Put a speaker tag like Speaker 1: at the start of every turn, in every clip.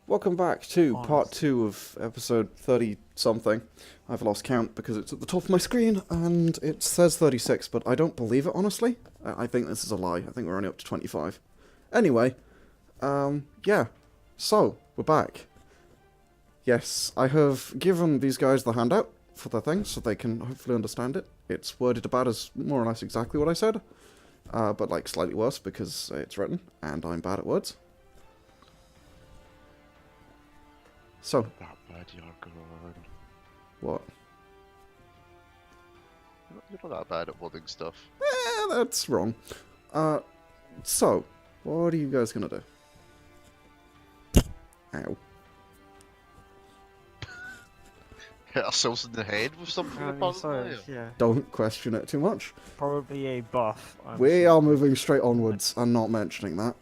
Speaker 1: Welcome back to part 2 of episode 30-something. I've lost count because it's at the top of my screen, and it says 36, but I don't believe it, honestly. I think this is a lie. I think we're only up to 25. Anyway, yeah. So, we're back. Yes, I have given these guys the handout for their thing, so they can hopefully understand it. It's worded about as more or less exactly what I said, but like slightly worse because it's written, and I'm bad at words. So,
Speaker 2: That bad, Yargon.
Speaker 1: what?
Speaker 2: You're not that bad at modding stuff.
Speaker 1: That's wrong. So, what are you guys gonna do? Ow.
Speaker 2: Hit ourselves in the head with something apparently.
Speaker 3: Yeah,
Speaker 1: Don't question it too much.
Speaker 3: probably a buff.
Speaker 1: We are moving straight onwards. I'm not mentioning that.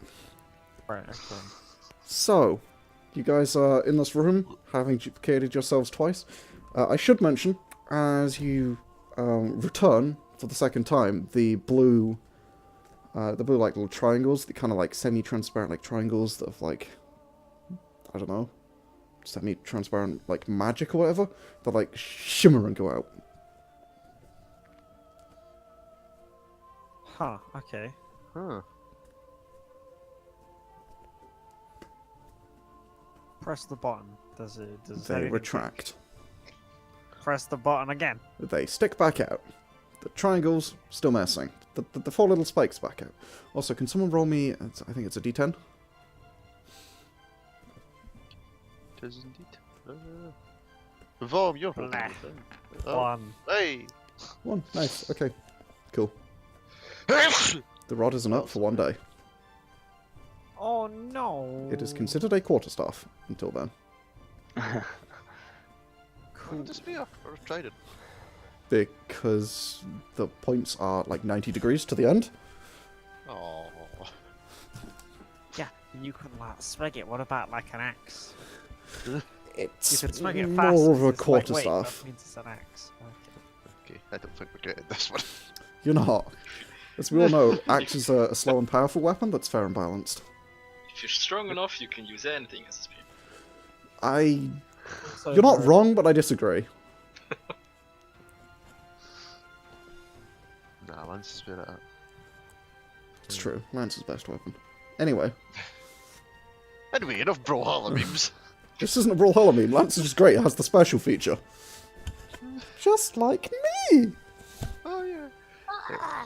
Speaker 3: Right, okay.
Speaker 1: So, you guys are in this room, having duplicated yourselves twice. I should mention, as you return for the second time, the blue like little triangles, the kind of like semi-transparent like triangles that have like, I don't know, semi-transparent like magic or whatever, that like shimmer and go out.
Speaker 3: Huh, okay.
Speaker 2: Huh.
Speaker 3: Press the button. Does
Speaker 1: They
Speaker 3: anything-
Speaker 1: retract.
Speaker 3: Press the button again.
Speaker 1: They stick back out. The triangles still missing. The four little spikes back out. Also, can someone roll me? I think it's a D10.
Speaker 2: It is indeed. Vorm, you're holding
Speaker 3: Blah.
Speaker 2: the thing. Oh.
Speaker 3: One.
Speaker 2: Hey!
Speaker 1: One. Nice. Okay. Cool. The rod isn't up for one day.
Speaker 3: Oh no.
Speaker 1: It is considered a quarterstaff until then.
Speaker 2: Could this be a trident?
Speaker 1: Because the points are like 90 degrees to the end.
Speaker 2: Oh.
Speaker 3: Yeah, you can like swing it. What about like an axe? You
Speaker 1: It's
Speaker 3: can swing it fast.
Speaker 1: more of a
Speaker 3: it's lightweight,
Speaker 1: quarterstaff.
Speaker 3: That means it's an axe. Okay.
Speaker 2: Okay, I don't think we're getting this one.
Speaker 1: You're not. As we all know, axe is a slow and powerful weapon that's fair and balanced.
Speaker 4: If you're strong enough, you can use anything as a spear.
Speaker 3: So
Speaker 1: You're not
Speaker 3: we're-
Speaker 1: wrong, but I disagree.
Speaker 2: Nah, Lance is better at it.
Speaker 1: It's true. Lance's best weapon. Anyway,
Speaker 2: Anyway, enough Brawlhalla memes.
Speaker 1: this isn't a Brawlhalla meme. Lance is just great. It has the special feature. Just like me!
Speaker 2: Oh yeah.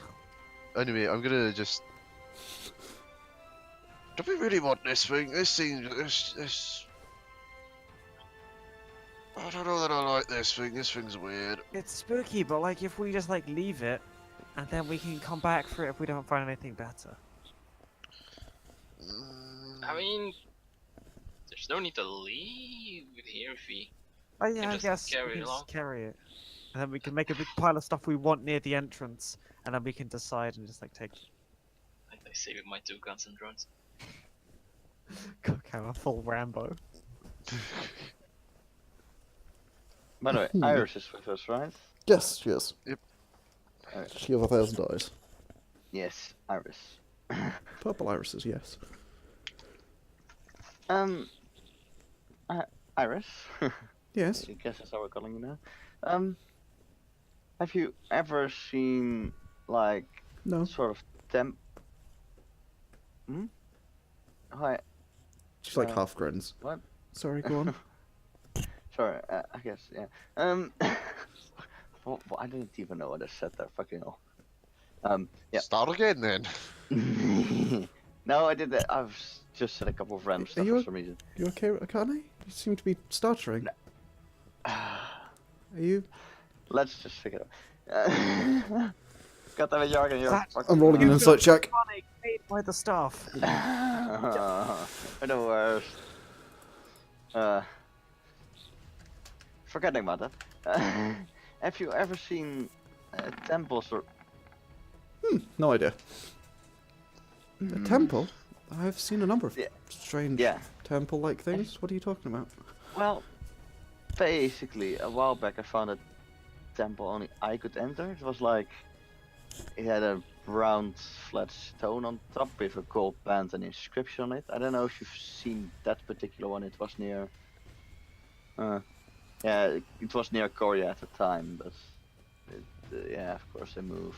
Speaker 2: Anyway, I'm gonna just. Do we really want this thing? This thing, this. I don't know that I like this thing. This thing's weird.
Speaker 3: It's spooky, but like if we just like leave it, and then we can come back for it if we don't find anything better.
Speaker 4: I mean, there's no need to leave it here if we.
Speaker 3: Oh yeah, I
Speaker 4: just
Speaker 3: guess
Speaker 4: carry
Speaker 3: we
Speaker 4: it
Speaker 3: can
Speaker 4: along.
Speaker 3: just carry it. And then we can make a big pile of stuff we want near the entrance, and then we can decide and just like take
Speaker 4: I say with my 2 guns and drones.
Speaker 3: Coghammer full Rambo.
Speaker 5: By the way, Iris is with us, right?
Speaker 1: Yes, yes.
Speaker 2: Yep.
Speaker 1: She of 1,000 eyes.
Speaker 5: Yes, Iris.
Speaker 1: Purple irises, yes.
Speaker 5: Iris?
Speaker 1: Yes.
Speaker 5: I guess that's how we're calling you now. Have you ever seen, like,
Speaker 1: No.
Speaker 5: sort of Hi,
Speaker 1: She's like half grins.
Speaker 5: what?
Speaker 1: Sorry, go on.
Speaker 5: Sorry, I guess, yeah. Well, I didn't even know what I said there, fucking hell. Yeah.
Speaker 2: Start again then.
Speaker 5: No, I did that. I've just said a couple of random stuff
Speaker 1: you
Speaker 5: for some reason.
Speaker 1: You okay, Akane? You seem to be stuttering. Are you?
Speaker 5: Let's just figure it out. Got that Yargon, you're
Speaker 3: That-
Speaker 5: fucking
Speaker 1: I'm rolling an insight check.
Speaker 3: Funny, made by the staff.
Speaker 5: We're the worst. Forgetting about that. Have you ever seen temples or...
Speaker 1: No idea. A temple? I've seen a number of
Speaker 5: Yeah.
Speaker 1: strange
Speaker 5: Yeah.
Speaker 1: temple-like things. What are you talking about?
Speaker 5: Well, basically, a while back I found a temple only I could enter. It was like... It had a round flat stone on top with a gold band and inscription on it. I don't know if you've seen that particular one. It was near. Yeah, it was near Korea at the time, but yeah, of course they move.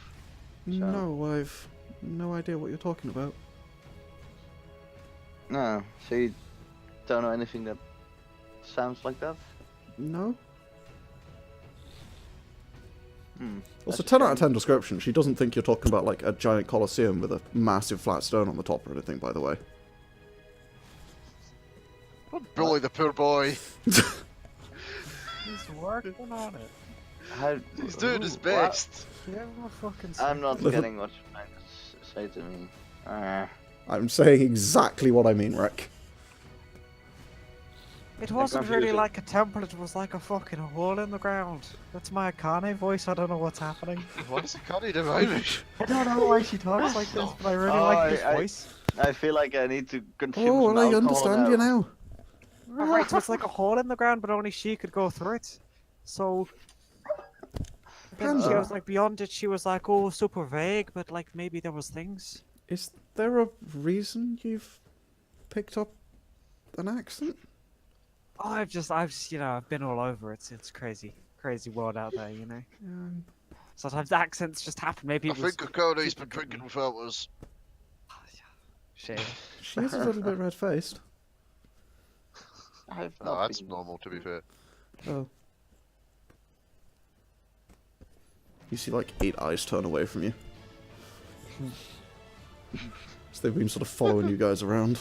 Speaker 5: So.
Speaker 1: No, I've no idea what you're talking about.
Speaker 5: No, so you don't know anything that sounds like that?
Speaker 1: No?
Speaker 5: That's
Speaker 1: It's a
Speaker 5: a
Speaker 1: 10 out of
Speaker 5: shame.
Speaker 1: 10 description. She doesn't think you're talking about like a giant coliseum with a massive flat stone on the top or anything, by the way.
Speaker 2: Don't bully the poor boy.
Speaker 3: He's working on it.
Speaker 2: He's doing his
Speaker 5: what?
Speaker 2: best.
Speaker 3: Yeah, we're fucking
Speaker 5: I'm not
Speaker 1: Little-
Speaker 5: getting what you're trying to say to me.
Speaker 1: I'm saying exactly what I mean, Rick.
Speaker 3: It wasn't really
Speaker 5: confusing.
Speaker 3: like a temple, it was like a fucking hole in the ground. That's my Akane voice, I don't know what's happening.
Speaker 2: Why does Akane do Irish?
Speaker 3: I don't know why she talks like this, but I really
Speaker 5: Oh,
Speaker 3: like this
Speaker 5: I-
Speaker 3: voice.
Speaker 5: I feel like I need to consume
Speaker 1: Oh,
Speaker 5: some
Speaker 1: well, I
Speaker 5: alcohol
Speaker 1: understand you now.
Speaker 3: Alright, so it's like a hole in the ground, but only she could go through it. So... Then she
Speaker 1: Pandal.
Speaker 3: was like, beyond it, she was like, oh, super vague, but like, maybe there was things.
Speaker 1: Is there a reason you've picked up an accent?
Speaker 3: Oh, I've just, you know, I've been all over it. It's crazy. Crazy world out there, you know? Sometimes accents just happen. Maybe
Speaker 2: I
Speaker 3: it was...
Speaker 2: think Akane's been drinking without us.
Speaker 3: Shame.
Speaker 1: She is a little bit red-faced.
Speaker 5: I've
Speaker 2: Oh,
Speaker 5: not
Speaker 2: that's
Speaker 5: been-
Speaker 2: normal, to be fair.
Speaker 1: Oh. You see like 8 eyes turn away from you. So they've been sort of following you guys around.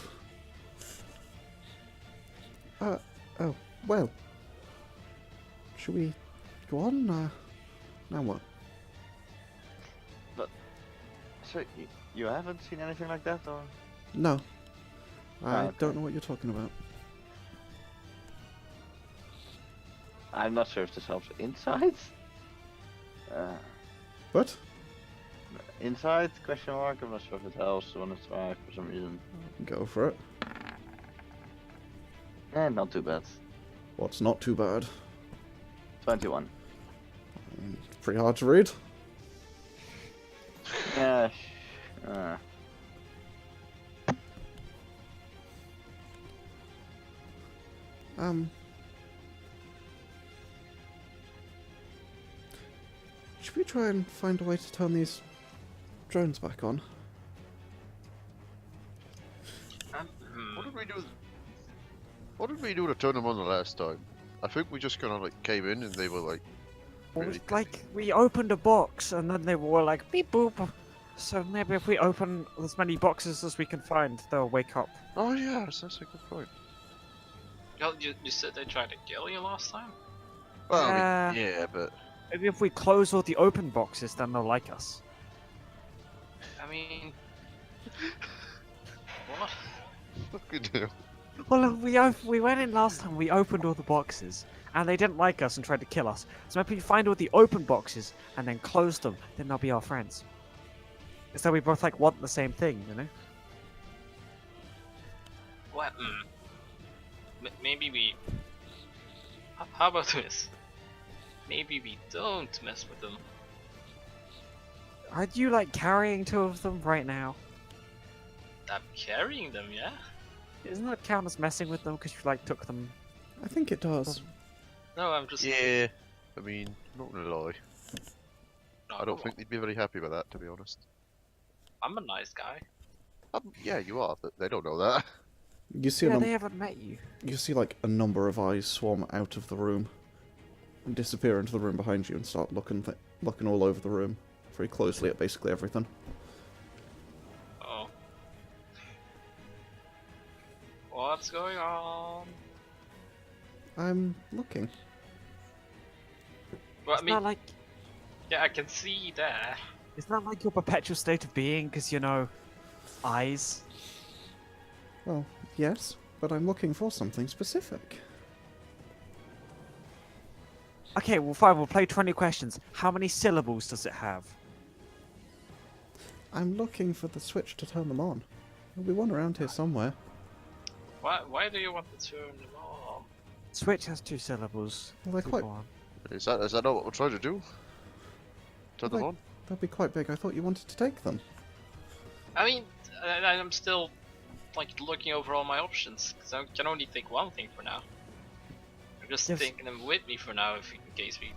Speaker 1: Oh, well. Should we go on? Now what?
Speaker 5: So you haven't seen anything like that, or?
Speaker 1: No. I
Speaker 5: okay.
Speaker 1: don't know what you're talking about.
Speaker 5: I'm not sure if this helps. Inside?
Speaker 1: What?
Speaker 5: Inside? Question mark. I'm not sure if it helps. I want to try for some reason.
Speaker 1: Go for it.
Speaker 5: Not too bad.
Speaker 1: What's not too bad?
Speaker 5: 21.
Speaker 1: Pretty hard to read.
Speaker 5: Yeah.
Speaker 1: Should we try and find a way to turn these drones back on?
Speaker 2: What did we do? What did we do to turn them on the last time? I think we just kind of like came in and they were like,
Speaker 3: Well,
Speaker 2: really?
Speaker 3: it's like, we opened a box, and then they were like, beep boop. So maybe if we open as many boxes as we can find, they'll wake up.
Speaker 2: Oh yeah, that's a good point.
Speaker 4: You said they tried to kill you last time?
Speaker 2: Well, I mean, yeah, but
Speaker 3: Maybe if we close all the open boxes, then they'll like us.
Speaker 4: I mean... what?
Speaker 2: fucking hell.
Speaker 3: Well, we went in last time, we opened all the boxes, and they didn't like us and tried to kill us. So maybe we find all the open boxes, and then close them, then they'll be our friends. So we both, like, want the same thing, you know?
Speaker 4: What? Maybe we... How about this? Maybe we don't mess with them.
Speaker 3: Are you, like, carrying 2 of them right now?
Speaker 4: I'm carrying them, yeah?
Speaker 3: Doesn't that count as messing with them because you, like, took them?
Speaker 1: I think it does.
Speaker 4: No, I'm just...
Speaker 2: Yeah, I mean, not gonna lie.
Speaker 4: No,
Speaker 2: I don't think they'd be very happy with that, to be honest.
Speaker 4: I'm a nice guy.
Speaker 2: Yeah, you are, but they don't know that.
Speaker 1: You see,
Speaker 3: Yeah, they haven't met you.
Speaker 1: you see like a number of eyes swarm out of the room and disappear into the room behind you and start looking all over the room very closely at basically everything.
Speaker 4: Oh. What's going on?
Speaker 1: I'm looking.
Speaker 4: Well, I
Speaker 3: It's
Speaker 4: mean,
Speaker 3: not like
Speaker 4: yeah, I can see there.
Speaker 3: it's not like your perpetual state of being because you know, eyes.
Speaker 1: Well, yes, but I'm looking for something specific.
Speaker 3: Okay, well fine. We'll play 20 questions. How many syllables does it have?
Speaker 1: I'm looking for the switch to turn them on. There'll be one around here somewhere.
Speaker 4: Why do you want to turn them on?
Speaker 3: Switch has 2 syllables.
Speaker 1: Well, they're
Speaker 3: Keep
Speaker 1: quite
Speaker 3: on.
Speaker 2: Is that not what we're trying to do? Turn them
Speaker 1: Like-
Speaker 2: on?
Speaker 1: That'd be quite big. I thought you wanted to take them.
Speaker 4: I mean, I'm still like looking over all my options because I can only take one thing for now. I'm just
Speaker 3: Yes.
Speaker 4: taking them with me for now, if in case we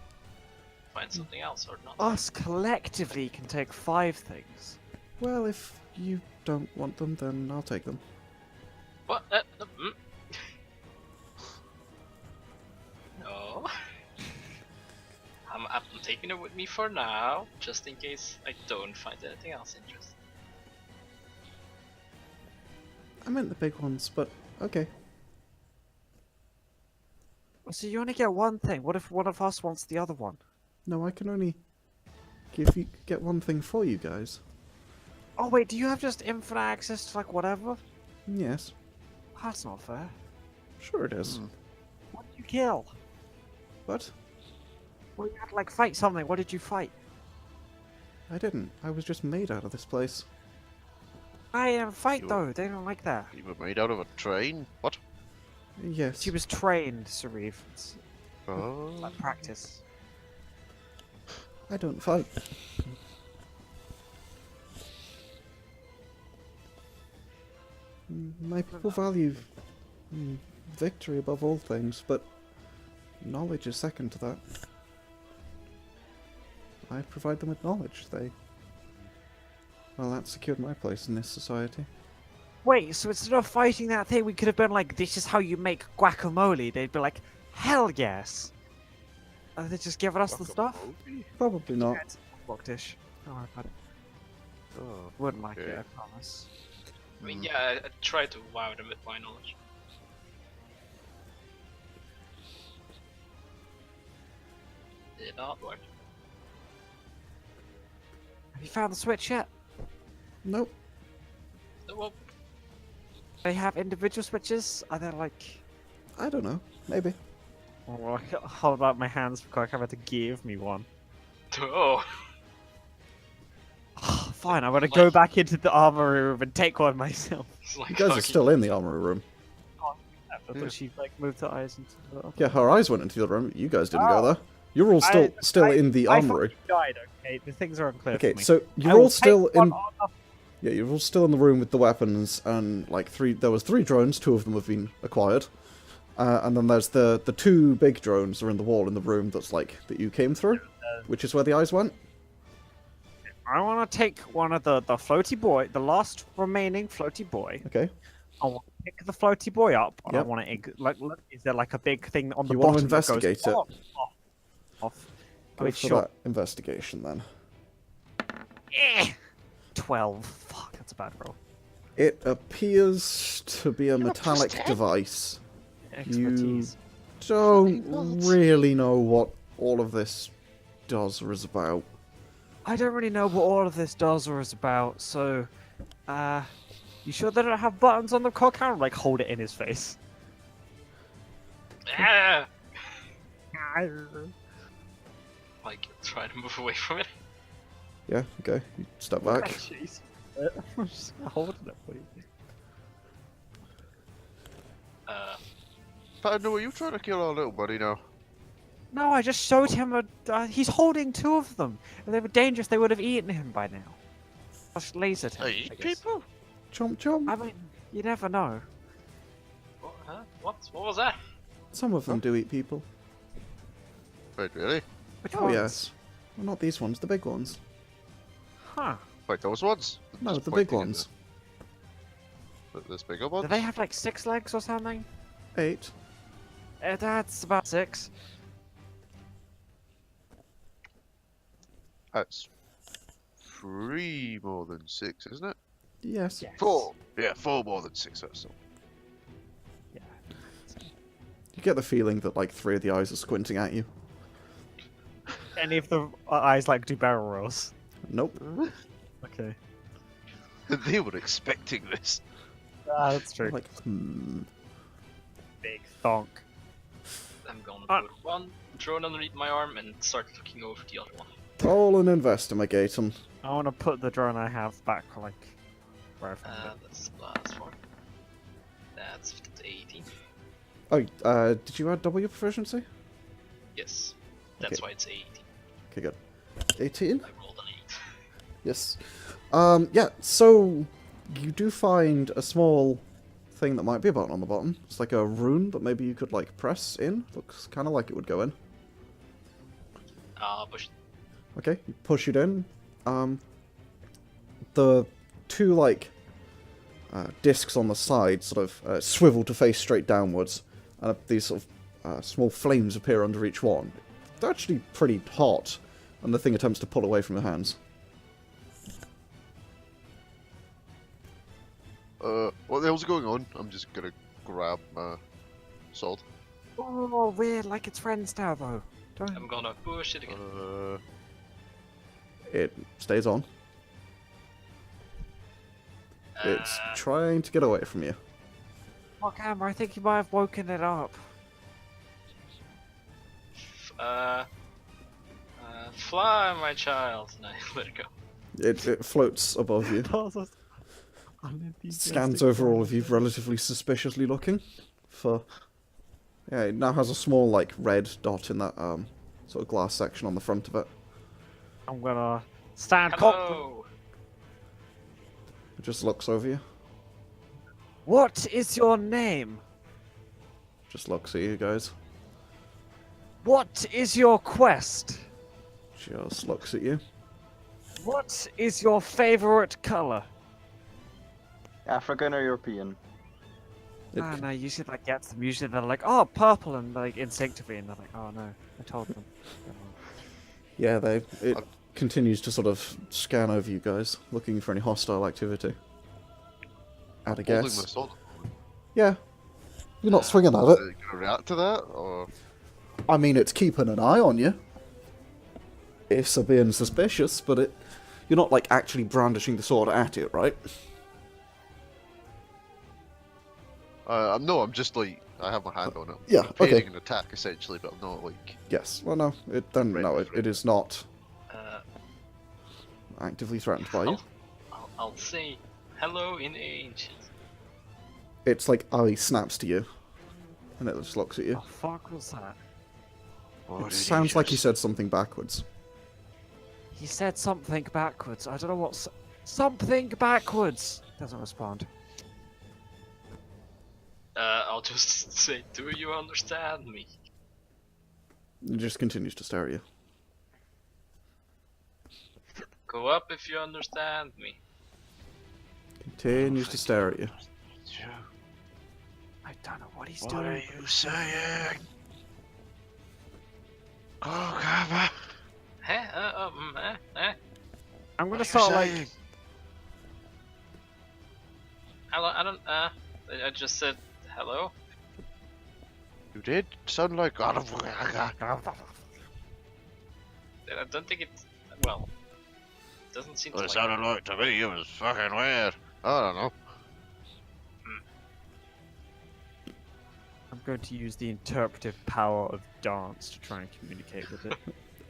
Speaker 4: find something else or not.
Speaker 3: Us collectively can take 5 things.
Speaker 1: Well, if you don't want them, then I'll take them.
Speaker 4: What? No. I'm taking it with me for now, just in case I don't find anything else interesting.
Speaker 1: I meant the big ones, but okay.
Speaker 3: So you only get one thing. What if one of us wants the other one?
Speaker 1: No, I can only get one thing for you guys.
Speaker 3: Oh wait, do you have just infinite access to like whatever?
Speaker 1: Yes,
Speaker 3: That's not fair.
Speaker 1: sure it is.
Speaker 3: What did you kill?
Speaker 1: But
Speaker 3: Well, you had to like fight something. What did you fight?
Speaker 1: I didn't. I was just made out of this place.
Speaker 3: I didn't fight
Speaker 2: You-
Speaker 3: though. They don't like that.
Speaker 2: You were made out of a train? What?
Speaker 1: Yes.
Speaker 3: She was trained, Sauriv. It's
Speaker 2: Oh.
Speaker 3: like practice.
Speaker 1: I don't fight. My people value victory above all things, but knowledge is second to that. I provide them with knowledge. Well, that secured my place in this society.
Speaker 3: Wait, so instead of fighting that thing, we could have been like, "This is how you make guacamole." They'd be like, "Hell yes!" And they're just giving us the stuff.
Speaker 1: Probably not.
Speaker 3: Yeah, it's a block dish. Don't worry about it.
Speaker 2: Oh.
Speaker 3: Wouldn't like it,
Speaker 2: Okay.
Speaker 3: I promise.
Speaker 4: I mean, yeah, I tried to wow them with my knowledge. Did not work.
Speaker 3: Have you found the switch yet?
Speaker 1: Nope.
Speaker 4: So, well,
Speaker 3: They have individual switches. Are they like?
Speaker 1: I don't know. Maybe.
Speaker 3: Oh, I hold out my hands for Coghammer to give me one.
Speaker 4: oh,
Speaker 3: Fine, I'm gonna go back into the armory room and take one myself.
Speaker 4: it's like
Speaker 1: You guys are
Speaker 4: fucking-
Speaker 1: still in the armory room.
Speaker 3: I thought she like moved her eyes into the.
Speaker 1: Yeah, her eyes went into the other room. You guys didn't go
Speaker 3: Oh.
Speaker 1: there. You're all still in the
Speaker 3: I
Speaker 1: armory.
Speaker 3: fucking died. Okay, the things are unclear.
Speaker 1: Okay,
Speaker 3: for me.
Speaker 1: so
Speaker 3: I
Speaker 1: you're
Speaker 3: will
Speaker 1: all still
Speaker 3: take one
Speaker 1: in.
Speaker 3: on the-
Speaker 1: Yeah, you're all still in the room with the weapons, and like there was 3 drones. 2 of them have been acquired, and then there's the 2 big drones are in the wall in the room that's like that you came through, which is where the eyes went.
Speaker 3: I want to take one of the floaty boy, the last remaining floaty boy.
Speaker 1: Okay,
Speaker 3: I want to pick the floaty boy up. And I
Speaker 1: Yep.
Speaker 3: want to is there like a big thing on the
Speaker 1: You
Speaker 3: bottom
Speaker 1: wanna
Speaker 3: that goes
Speaker 1: investigate it?
Speaker 3: off?
Speaker 1: go
Speaker 3: Wait,
Speaker 1: for
Speaker 3: sure.
Speaker 1: that investigation then.
Speaker 3: 12. Fuck, that's a bad roll.
Speaker 1: It appears to be a metallic device.
Speaker 3: Expertise.
Speaker 1: Don't really know what all of this does or is about.
Speaker 3: I don't really know what all of this does or is about, so, you sure they don't have buttons on the Coghammer? Like, hold it in his face.
Speaker 4: Ah! Like, try to move away from it.
Speaker 1: Yeah, okay, you step back.
Speaker 3: Jeez. I'm just holding it for you.
Speaker 2: Pandal, are you trying to kill our little buddy now?
Speaker 3: No, I just showed him he's holding 2 of them. If they were dangerous, they would have eaten him by now. Just lasered him.
Speaker 2: Hey,
Speaker 3: I guess.
Speaker 2: people?
Speaker 1: Chomp chomp.
Speaker 3: I mean, you never know.
Speaker 4: What, huh? What was that?
Speaker 1: Some of them do eat people.
Speaker 2: Wait, really?
Speaker 3: Which
Speaker 1: Oh
Speaker 3: ones?
Speaker 1: yes. Well, not these ones, the big ones.
Speaker 3: Huh.
Speaker 2: Wait, those ones?
Speaker 1: No,
Speaker 2: Just
Speaker 1: the big
Speaker 2: pointing at
Speaker 1: ones.
Speaker 2: There's bigger ones?
Speaker 3: Do they have like 6 legs or something?
Speaker 1: 8.
Speaker 3: That's about 6.
Speaker 2: That's 3 more than 6, isn't it?
Speaker 1: Yes.
Speaker 3: Yes.
Speaker 2: 4! Yeah, 4 more than 6, that's all.
Speaker 3: Yeah.
Speaker 1: You get the feeling that like 3 of the eyes are squinting at you.
Speaker 3: Any of the eyes like do barrel rolls?
Speaker 1: Nope.
Speaker 3: Okay.
Speaker 2: They were expecting this.
Speaker 3: That's true.
Speaker 1: Like,
Speaker 3: Big thonk.
Speaker 4: I'm gonna
Speaker 3: Ah.
Speaker 4: put one drone underneath my arm and start looking over the other one.
Speaker 1: roll and investigate them.
Speaker 3: I want to put the drone I have back, like, where I found it.
Speaker 4: That's the last one. That's 18.
Speaker 1: Oh, did you add double your proficiency?
Speaker 4: Yes. That's
Speaker 1: Okay.
Speaker 4: why it's 18.
Speaker 1: Okay, good. 18.
Speaker 4: I rolled an 8.
Speaker 1: Yes. Yeah, so you do find a small thing that might be a button on the bottom. It's like a rune, but maybe you could like press in. Looks kind of like it would go in.
Speaker 4: Push.
Speaker 1: Okay, you push it in. The two like discs on the side sort of swivel to face straight downwards, and these sort of small flames appear under each one. They're actually pretty hot, and the thing attempts to pull away from your hands.
Speaker 2: What the hell's going on? I'm just gonna grab my sword.
Speaker 3: Oh, weird, like it's friends now, though. Don't...
Speaker 4: I'm gonna push it again.
Speaker 1: It stays on. It's trying to get away from you.
Speaker 3: Coghammer, I think you might have woken it up.
Speaker 4: Fly, my child. No, let it go.
Speaker 1: It floats above you. Scans over all of you, relatively suspiciously looking. Yeah, it now has a small, like, red dot in that, sort of glass section on the front of it.
Speaker 3: I'm gonna stand
Speaker 4: Hello.
Speaker 1: It just looks over you.
Speaker 3: What is your name?
Speaker 1: Just looks at you guys.
Speaker 3: What is your quest?
Speaker 1: Just looks at you.
Speaker 3: What is your favorite color?
Speaker 5: African or European?
Speaker 3: No, usually that gets them. Usually they're like, oh, purple, and like instinctively, and they're like, oh no, I told them.
Speaker 1: Yeah, it continues to sort of scan over you guys, looking for any hostile activity. At a
Speaker 2: Holding my
Speaker 1: guess.
Speaker 2: sword.
Speaker 1: Yeah. You're not swinging at it.
Speaker 2: Are you gonna react to that, or?
Speaker 1: I mean, it's keeping an eye on you. It's a being suspicious, but you're not like actually brandishing the sword at it, right?
Speaker 2: No, I'm just like, I have my hand on it.
Speaker 1: Yeah,
Speaker 2: I'm preparing
Speaker 1: okay.
Speaker 2: an attack essentially, but I'm not like.
Speaker 1: Yes. Well, no. It is not actively threatened by you.
Speaker 4: I'll say hello in ancient.
Speaker 1: Its like eye snaps to you, and it just looks at you.
Speaker 3: Oh, fuck was that?
Speaker 1: It sounds like he said something backwards.
Speaker 3: He said something backwards. I don't know what. Something backwards. Doesn't respond.
Speaker 4: I'll just say, do you understand me?
Speaker 1: It just continues to stare at you.
Speaker 4: Go up if you understand me.
Speaker 1: Continues to stare at you.
Speaker 3: I don't know what he's
Speaker 2: What
Speaker 3: doing.
Speaker 2: are you saying? Coghammer.
Speaker 3: I'm gonna start like.
Speaker 4: Hello, I don't. I just said hello.
Speaker 2: You did sound like.
Speaker 4: I don't think it's. Well, it doesn't seem
Speaker 2: Well,
Speaker 4: to
Speaker 2: it
Speaker 4: like.
Speaker 2: sounded like to me. It was fucking weird. I don't know.
Speaker 3: I'm going to use the interpretive power of dance to try and communicate with it.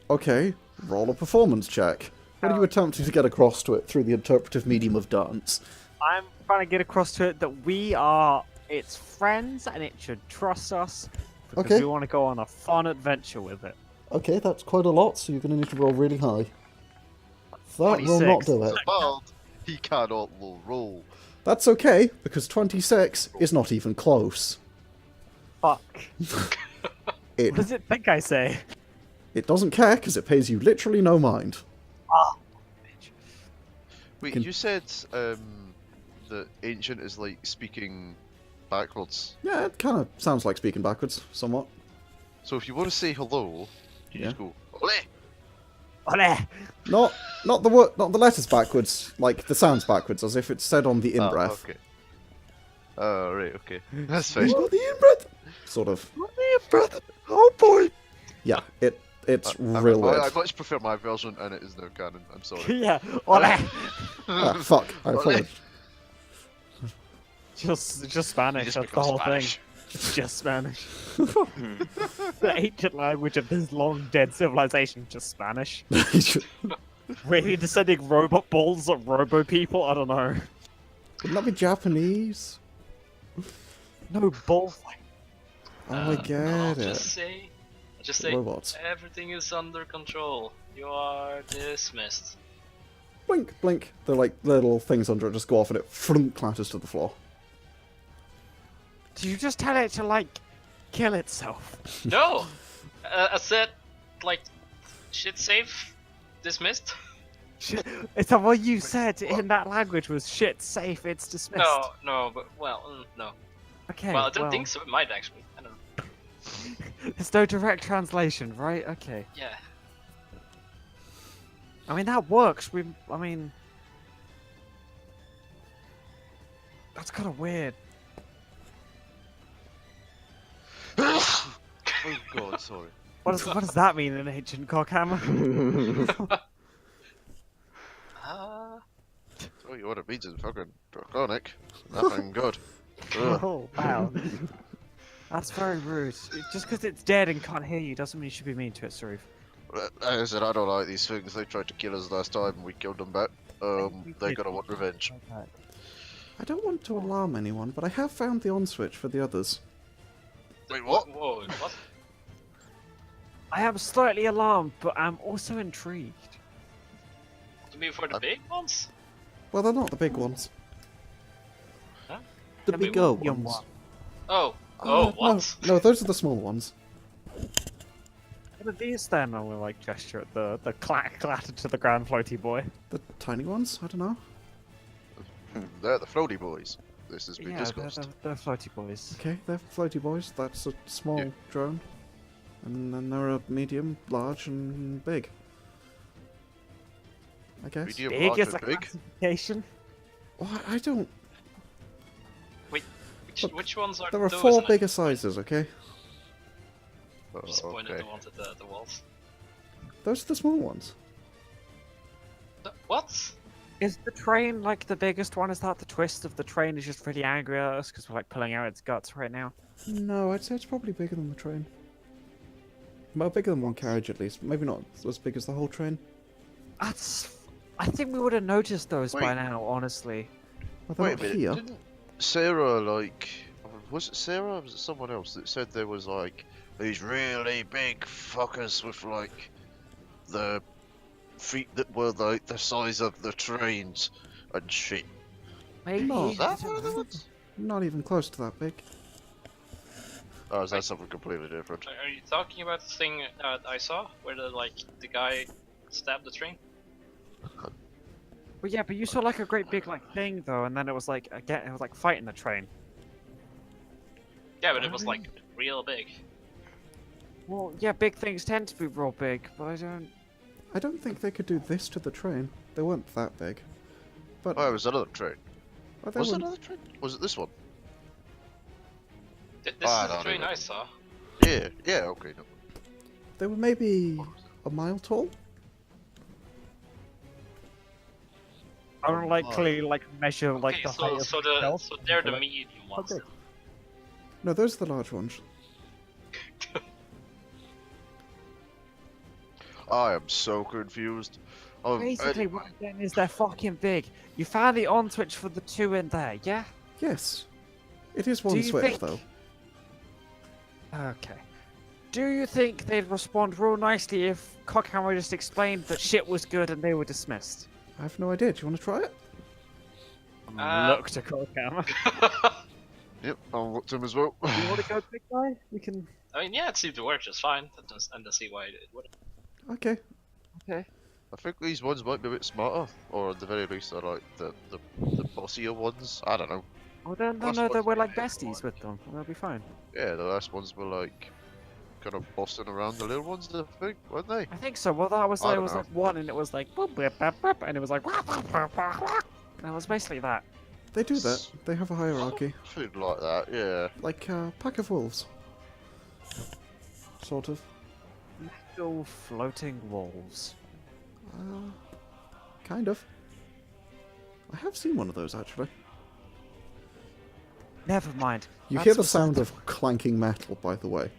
Speaker 1: Okay, roll a performance check. What are you attempting to get across to it through the interpretive medium of dance?
Speaker 3: I'm trying to get across to it that we are its friends and it should trust us because
Speaker 1: Okay.
Speaker 3: we want to go on a fun adventure with it.
Speaker 1: Okay, that's quite a lot, so you're going to need to roll really high. That will
Speaker 3: 26.
Speaker 1: not do it.
Speaker 2: Bald. He cannot low roll.
Speaker 1: That's okay, because 26 is not even close.
Speaker 3: Fuck.
Speaker 1: It
Speaker 3: What does it think I say?
Speaker 1: it doesn't care, because it pays you literally no mind.
Speaker 2: Wait,
Speaker 1: Can-
Speaker 2: you said that ancient is like speaking backwards.
Speaker 1: Yeah, it kind of sounds like speaking backwards, somewhat.
Speaker 2: So if you want to say hello, you
Speaker 1: Yeah.
Speaker 2: just go ole.
Speaker 3: Ole!
Speaker 1: Not the letters backwards, like the sounds backwards, as if it's said on the in-breath.
Speaker 2: Okay. Oh, right, okay. That's fine.
Speaker 1: Oh, the in-breath! Sort of. The in-breath! Oh boy! Yeah, it's real weird.
Speaker 2: I much prefer my version, and it is now canon. I'm sorry.
Speaker 3: Yeah, ole!
Speaker 1: Ah, fuck, I apologize.
Speaker 3: Just Spanish,
Speaker 2: Just
Speaker 3: that's the
Speaker 2: become
Speaker 3: whole
Speaker 2: Spanish.
Speaker 3: thing. Just Spanish. The ancient language of this long dead civilization, just Spanish. Maybe they're sending robot balls at robo people, I don't know.
Speaker 1: Wouldn't that be Japanese?
Speaker 3: No, bullfight.
Speaker 1: Oh, I
Speaker 4: I'll
Speaker 1: get
Speaker 4: just
Speaker 1: it.
Speaker 4: say,
Speaker 1: Robots.
Speaker 4: everything is under control. You are dismissed.
Speaker 1: blink, blink. The like little things under it just go off and it front clatters to the floor.
Speaker 3: Do you just tell it to like kill itself?
Speaker 4: No! I said, like, shit safe, dismissed.
Speaker 3: It's what you said in that language was shit safe. It's dismissed.
Speaker 4: No, but, well, no.
Speaker 3: Okay.
Speaker 4: Well, I don't think so, it might actually. I don't know.
Speaker 3: There's no direct translation, right? Okay.
Speaker 4: Yeah.
Speaker 3: I mean that works. I mean, that's kind of weird.
Speaker 2: Oh god, sorry.
Speaker 3: What does that mean in ancient Coghammer?
Speaker 2: Tell you what it means in fucking draconic. Nothing good. Ugh.
Speaker 3: Oh wow. That's very rude. Just because it's dead and can't hear you doesn't mean you should be mean to it, Sauriv.
Speaker 2: Like I said, I don't like these things. They tried to kill us last time and we killed them back. They're gonna want revenge.
Speaker 1: I don't want to alarm anyone, but I have found the on switch for the others.
Speaker 2: Wait, what?
Speaker 4: Whoa, what?
Speaker 3: I am slightly alarmed, but I'm also intrigued.
Speaker 4: You mean for the big ones?
Speaker 1: Well, they're not the big ones.
Speaker 4: Huh?
Speaker 1: The
Speaker 3: Tell me
Speaker 1: bigger
Speaker 3: what you
Speaker 1: ones.
Speaker 3: want.
Speaker 4: Oh,
Speaker 1: No,
Speaker 4: what?
Speaker 1: no, those are the small ones.
Speaker 3: What are these then? I will like gesture at the clatter to the ground floaty boy.
Speaker 1: The tiny ones? I don't know.
Speaker 2: They're the floaty boys. This has been
Speaker 3: Yeah,
Speaker 2: discussed.
Speaker 3: they're floaty boys.
Speaker 1: Okay, they're floaty boys. That's a small
Speaker 2: Yeah.
Speaker 1: drone. And then there are medium, large, and big. I guess.
Speaker 2: Medium,
Speaker 3: Big
Speaker 2: large,
Speaker 3: is a
Speaker 2: and big.
Speaker 3: classification.
Speaker 1: Well, I don't... Look,
Speaker 4: Which ones are
Speaker 1: There are
Speaker 4: those?
Speaker 1: 4
Speaker 4: And I
Speaker 1: bigger sizes, okay?
Speaker 4: just pointed
Speaker 2: Okay.
Speaker 4: the ones at the walls.
Speaker 1: Those are the small ones.
Speaker 4: What?
Speaker 3: Is the train like the biggest one? Is that the twist of the train is just really angry at us because we're like pulling out its guts right now?
Speaker 1: No, I'd say it's probably bigger than the train. Well, bigger than one carriage at least. Maybe not as big as the whole train.
Speaker 3: I think we would have noticed those by
Speaker 2: Wait.
Speaker 3: now, honestly.
Speaker 1: Well, they're
Speaker 2: Wait a
Speaker 1: not
Speaker 2: minute.
Speaker 1: here.
Speaker 2: Didn't Sarah like? Was it Sarah? Or was it someone else that said there was like these really big fuckers with like the feet that were like the size of the trains and shit?
Speaker 3: Maybe.
Speaker 1: No,
Speaker 2: Is that one of the ones?
Speaker 1: Not even close to that big.
Speaker 2: Oh, is that something completely different?
Speaker 4: Are you talking about the thing I saw where the guy stabbed the train?
Speaker 3: Well, yeah, but you saw like a great big like thing though, and then it was like again, it was like fighting the train.
Speaker 4: Yeah, but it was like real big.
Speaker 3: Well, yeah, big things tend to be real big, but
Speaker 1: I don't think they could do this to the train. They weren't that big. But
Speaker 2: Oh, it was another train.
Speaker 1: well, they
Speaker 2: Was it
Speaker 1: weren't-
Speaker 2: another train? Was it this one?
Speaker 4: This
Speaker 2: Ah,
Speaker 4: is the
Speaker 2: no,
Speaker 4: train
Speaker 2: no.
Speaker 4: I saw.
Speaker 2: Yeah, yeah, okay. No.
Speaker 1: they were maybe a mile tall.
Speaker 3: I don't like
Speaker 2: Oh.
Speaker 3: clearly like measure like
Speaker 4: Okay,
Speaker 3: the height of
Speaker 4: so
Speaker 3: itself.
Speaker 4: they're the
Speaker 3: Like-
Speaker 4: medium ones.
Speaker 3: Okay.
Speaker 1: No, those are the large ones.
Speaker 2: I am so confused.
Speaker 3: Basically, what I'm saying is they're fucking big. You found the on switch for the 2 in there, yeah?
Speaker 1: Yes. It is
Speaker 3: Do
Speaker 1: one
Speaker 3: you
Speaker 1: switch
Speaker 3: think-
Speaker 1: though.
Speaker 3: Okay. Do you think they'd respond real nicely if Coghammer just explained that shit was good and they were dismissed?
Speaker 1: I have no idea. Do you want to try it?
Speaker 3: Look to Coghammer.
Speaker 2: Yep, I'll look to him as well.
Speaker 3: You want to go, big guy? We can.
Speaker 4: I mean, yeah, it seemed to work just fine. And to see why it wouldn't.
Speaker 1: Okay.
Speaker 3: Okay.
Speaker 2: I think these ones might be a bit smarter, or at the very least, they're like the bossier ones. I don't know.
Speaker 3: Well, then,
Speaker 2: Last
Speaker 3: no,
Speaker 2: one's
Speaker 3: we're like
Speaker 2: been
Speaker 3: besties with them. They'll be fine.
Speaker 2: Yeah, the last ones were like kind of bossing around the little ones, I think, weren't they?
Speaker 3: I think so. Well, that was
Speaker 2: I
Speaker 3: like, it
Speaker 2: don't
Speaker 3: was
Speaker 2: know.
Speaker 3: like 1 and it was like boop, boop, boop, boop, and it was like and it was basically that.
Speaker 1: They do that. They have a hierarchy.
Speaker 2: Something like that, yeah.
Speaker 1: Like a pack of wolves. Sort of.
Speaker 3: Little floating wolves.
Speaker 1: Kind of. I have seen one of those actually.
Speaker 3: Never mind.
Speaker 1: You
Speaker 3: That's
Speaker 1: hear the
Speaker 3: what's-
Speaker 1: sound of clanking metal, by the way.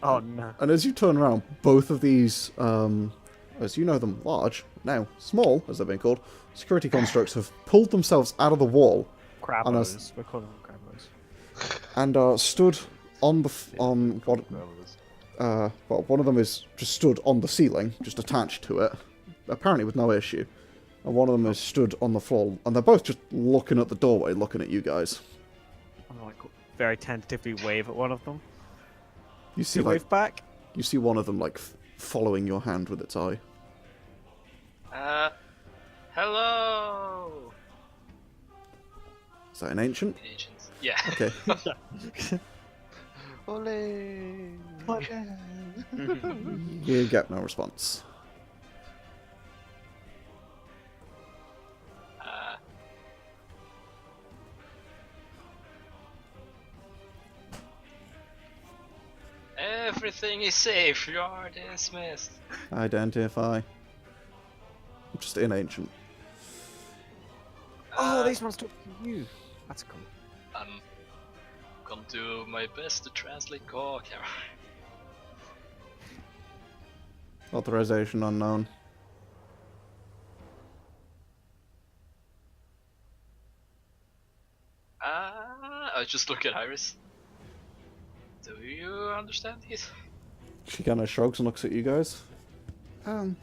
Speaker 3: Oh no.
Speaker 1: And as you turn around, both of these, as you know them, large, now small, as they've been called, security constructs have pulled themselves out of the wall
Speaker 3: Crabos. We're calling them crabos.
Speaker 1: and are stood on the on what well, one of them is just stood on the ceiling, just attached to it, apparently with no issue. And one of them is stood on the floor, and they're both just looking at the doorway, looking at you guys.
Speaker 3: I'm like very tentatively wave at one of them.
Speaker 1: You see,
Speaker 3: You
Speaker 1: like,
Speaker 3: wave back.
Speaker 1: you see one of them like following your hand with its eye.
Speaker 4: Hello.
Speaker 1: Is that an ancient?
Speaker 4: Agents. Yeah.
Speaker 1: Okay.
Speaker 2: Ole!
Speaker 1: You get no response.
Speaker 4: Everything is safe. You are dismissed.
Speaker 1: Identify. Just an ancient.
Speaker 3: Oh, these ones talk to you. That's cool.
Speaker 4: I'm gonna do my best to translate Coghammer.
Speaker 1: Authorization unknown.
Speaker 4: I just look at Iris. Do you understand this?
Speaker 1: She kind of shrugs and looks at you guys.
Speaker 3: I'm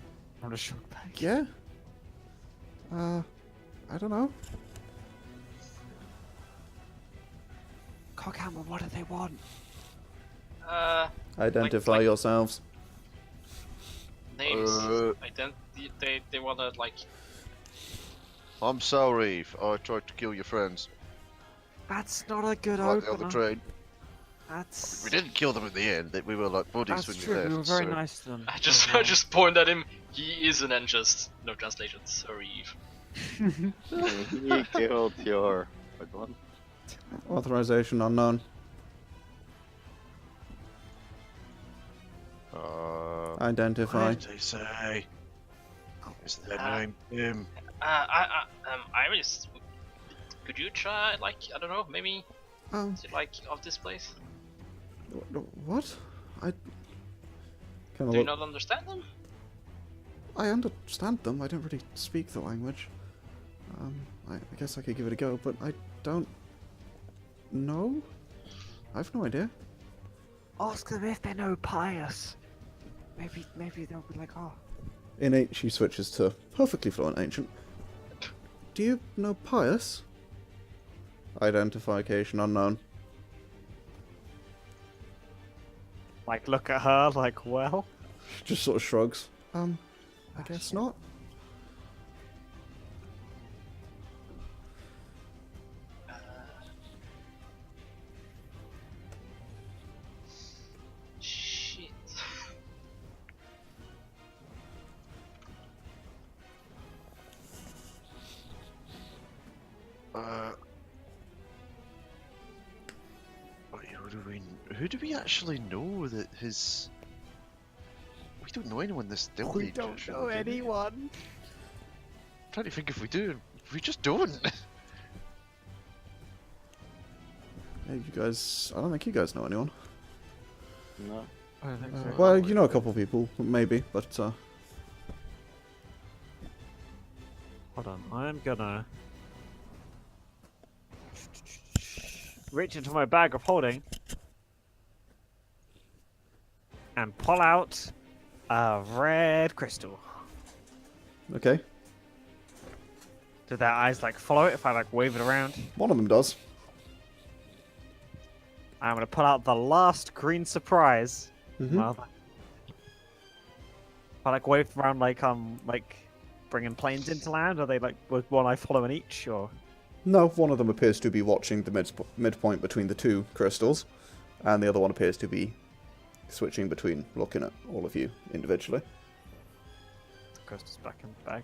Speaker 3: just shocked back.
Speaker 1: Yeah. I don't know.
Speaker 3: Coghammer, what do they want?
Speaker 1: Identify
Speaker 4: like-
Speaker 1: yourselves.
Speaker 4: Names. They wanna like.
Speaker 2: I'm Sauriv. I tried to kill your friends.
Speaker 3: That's not a good
Speaker 2: Like the other
Speaker 3: opener.
Speaker 2: train.
Speaker 3: That's.
Speaker 2: We didn't kill them in the end. We were like buddies
Speaker 3: That's
Speaker 2: when
Speaker 3: true.
Speaker 2: you left.
Speaker 3: We were very
Speaker 2: so-
Speaker 3: nice to them.
Speaker 4: I just point at him. He isn't and just no translation. Sorry.
Speaker 5: He killed your... What one?
Speaker 1: Authorization unknown. Identify.
Speaker 2: What did they say? Is their name Tim?
Speaker 4: Iris, could you try like I don't know maybe to like of this place?
Speaker 1: What? I kind of
Speaker 4: Do you
Speaker 1: look.
Speaker 4: not understand them?
Speaker 1: I understand them. I don't really speak the language. I guess I could give it a go, but I don't know. I have no idea.
Speaker 3: Ask them if they know pious. Maybe they'll be like, oh.
Speaker 1: Innate, she switches to perfectly fluent ancient. Do you know pious? Identification unknown.
Speaker 3: Like, look at her, like, well.
Speaker 1: She just sort of shrugs. I guess not.
Speaker 4: Shit.
Speaker 2: Wait, who do we actually know that his? We don't know anyone this Delphi.
Speaker 3: We don't know anyone.
Speaker 2: I'm trying to think if we do. We just don't.
Speaker 1: Yeah, you guys. I don't think you guys know anyone.
Speaker 5: No.
Speaker 3: I don't think so.
Speaker 1: Well, you know a couple people, maybe, but
Speaker 3: Hold on, I'm gonna reach into my bag of holding and pull out a red crystal.
Speaker 1: okay.
Speaker 3: Do their eyes like follow it if I like wave it around?
Speaker 1: One of them does.
Speaker 3: I'm gonna pull out the last green surprise.
Speaker 1: Mhm.
Speaker 3: Well, I like wave around like bringing planes into land. Are they like with one eye following each or?
Speaker 1: No, one of them appears to be watching the midpoint between the two crystals, and the other one appears to be switching between looking at all of you individually.
Speaker 3: The crystal's back in the bag.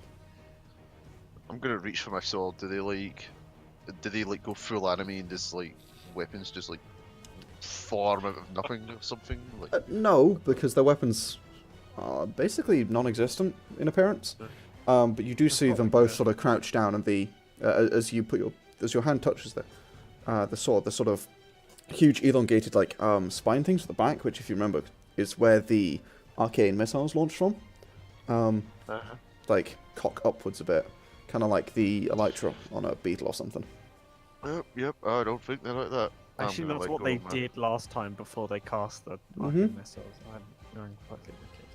Speaker 2: I'm gonna reach for my sword. Do they like go full anime and just like weapons just like form out of nothing or something? Like
Speaker 1: No, because their weapons are basically non-existent in appearance. But you do see them both sort of crouch down, and as your hand touches the sword, the sort of huge elongated like spine things at the back, which if you remember is where the arcane missiles launched from. Like cock upwards a bit, kind of like the elytra on a beetle or something.
Speaker 2: yep. I don't think they're like that. I'm
Speaker 3: Actually,
Speaker 2: gonna
Speaker 3: that's
Speaker 2: let
Speaker 3: what
Speaker 2: go
Speaker 3: they
Speaker 2: of my-
Speaker 3: did last time before they cast the
Speaker 1: Mhm.
Speaker 3: arcane missiles. I'm ignoring fucking the kid.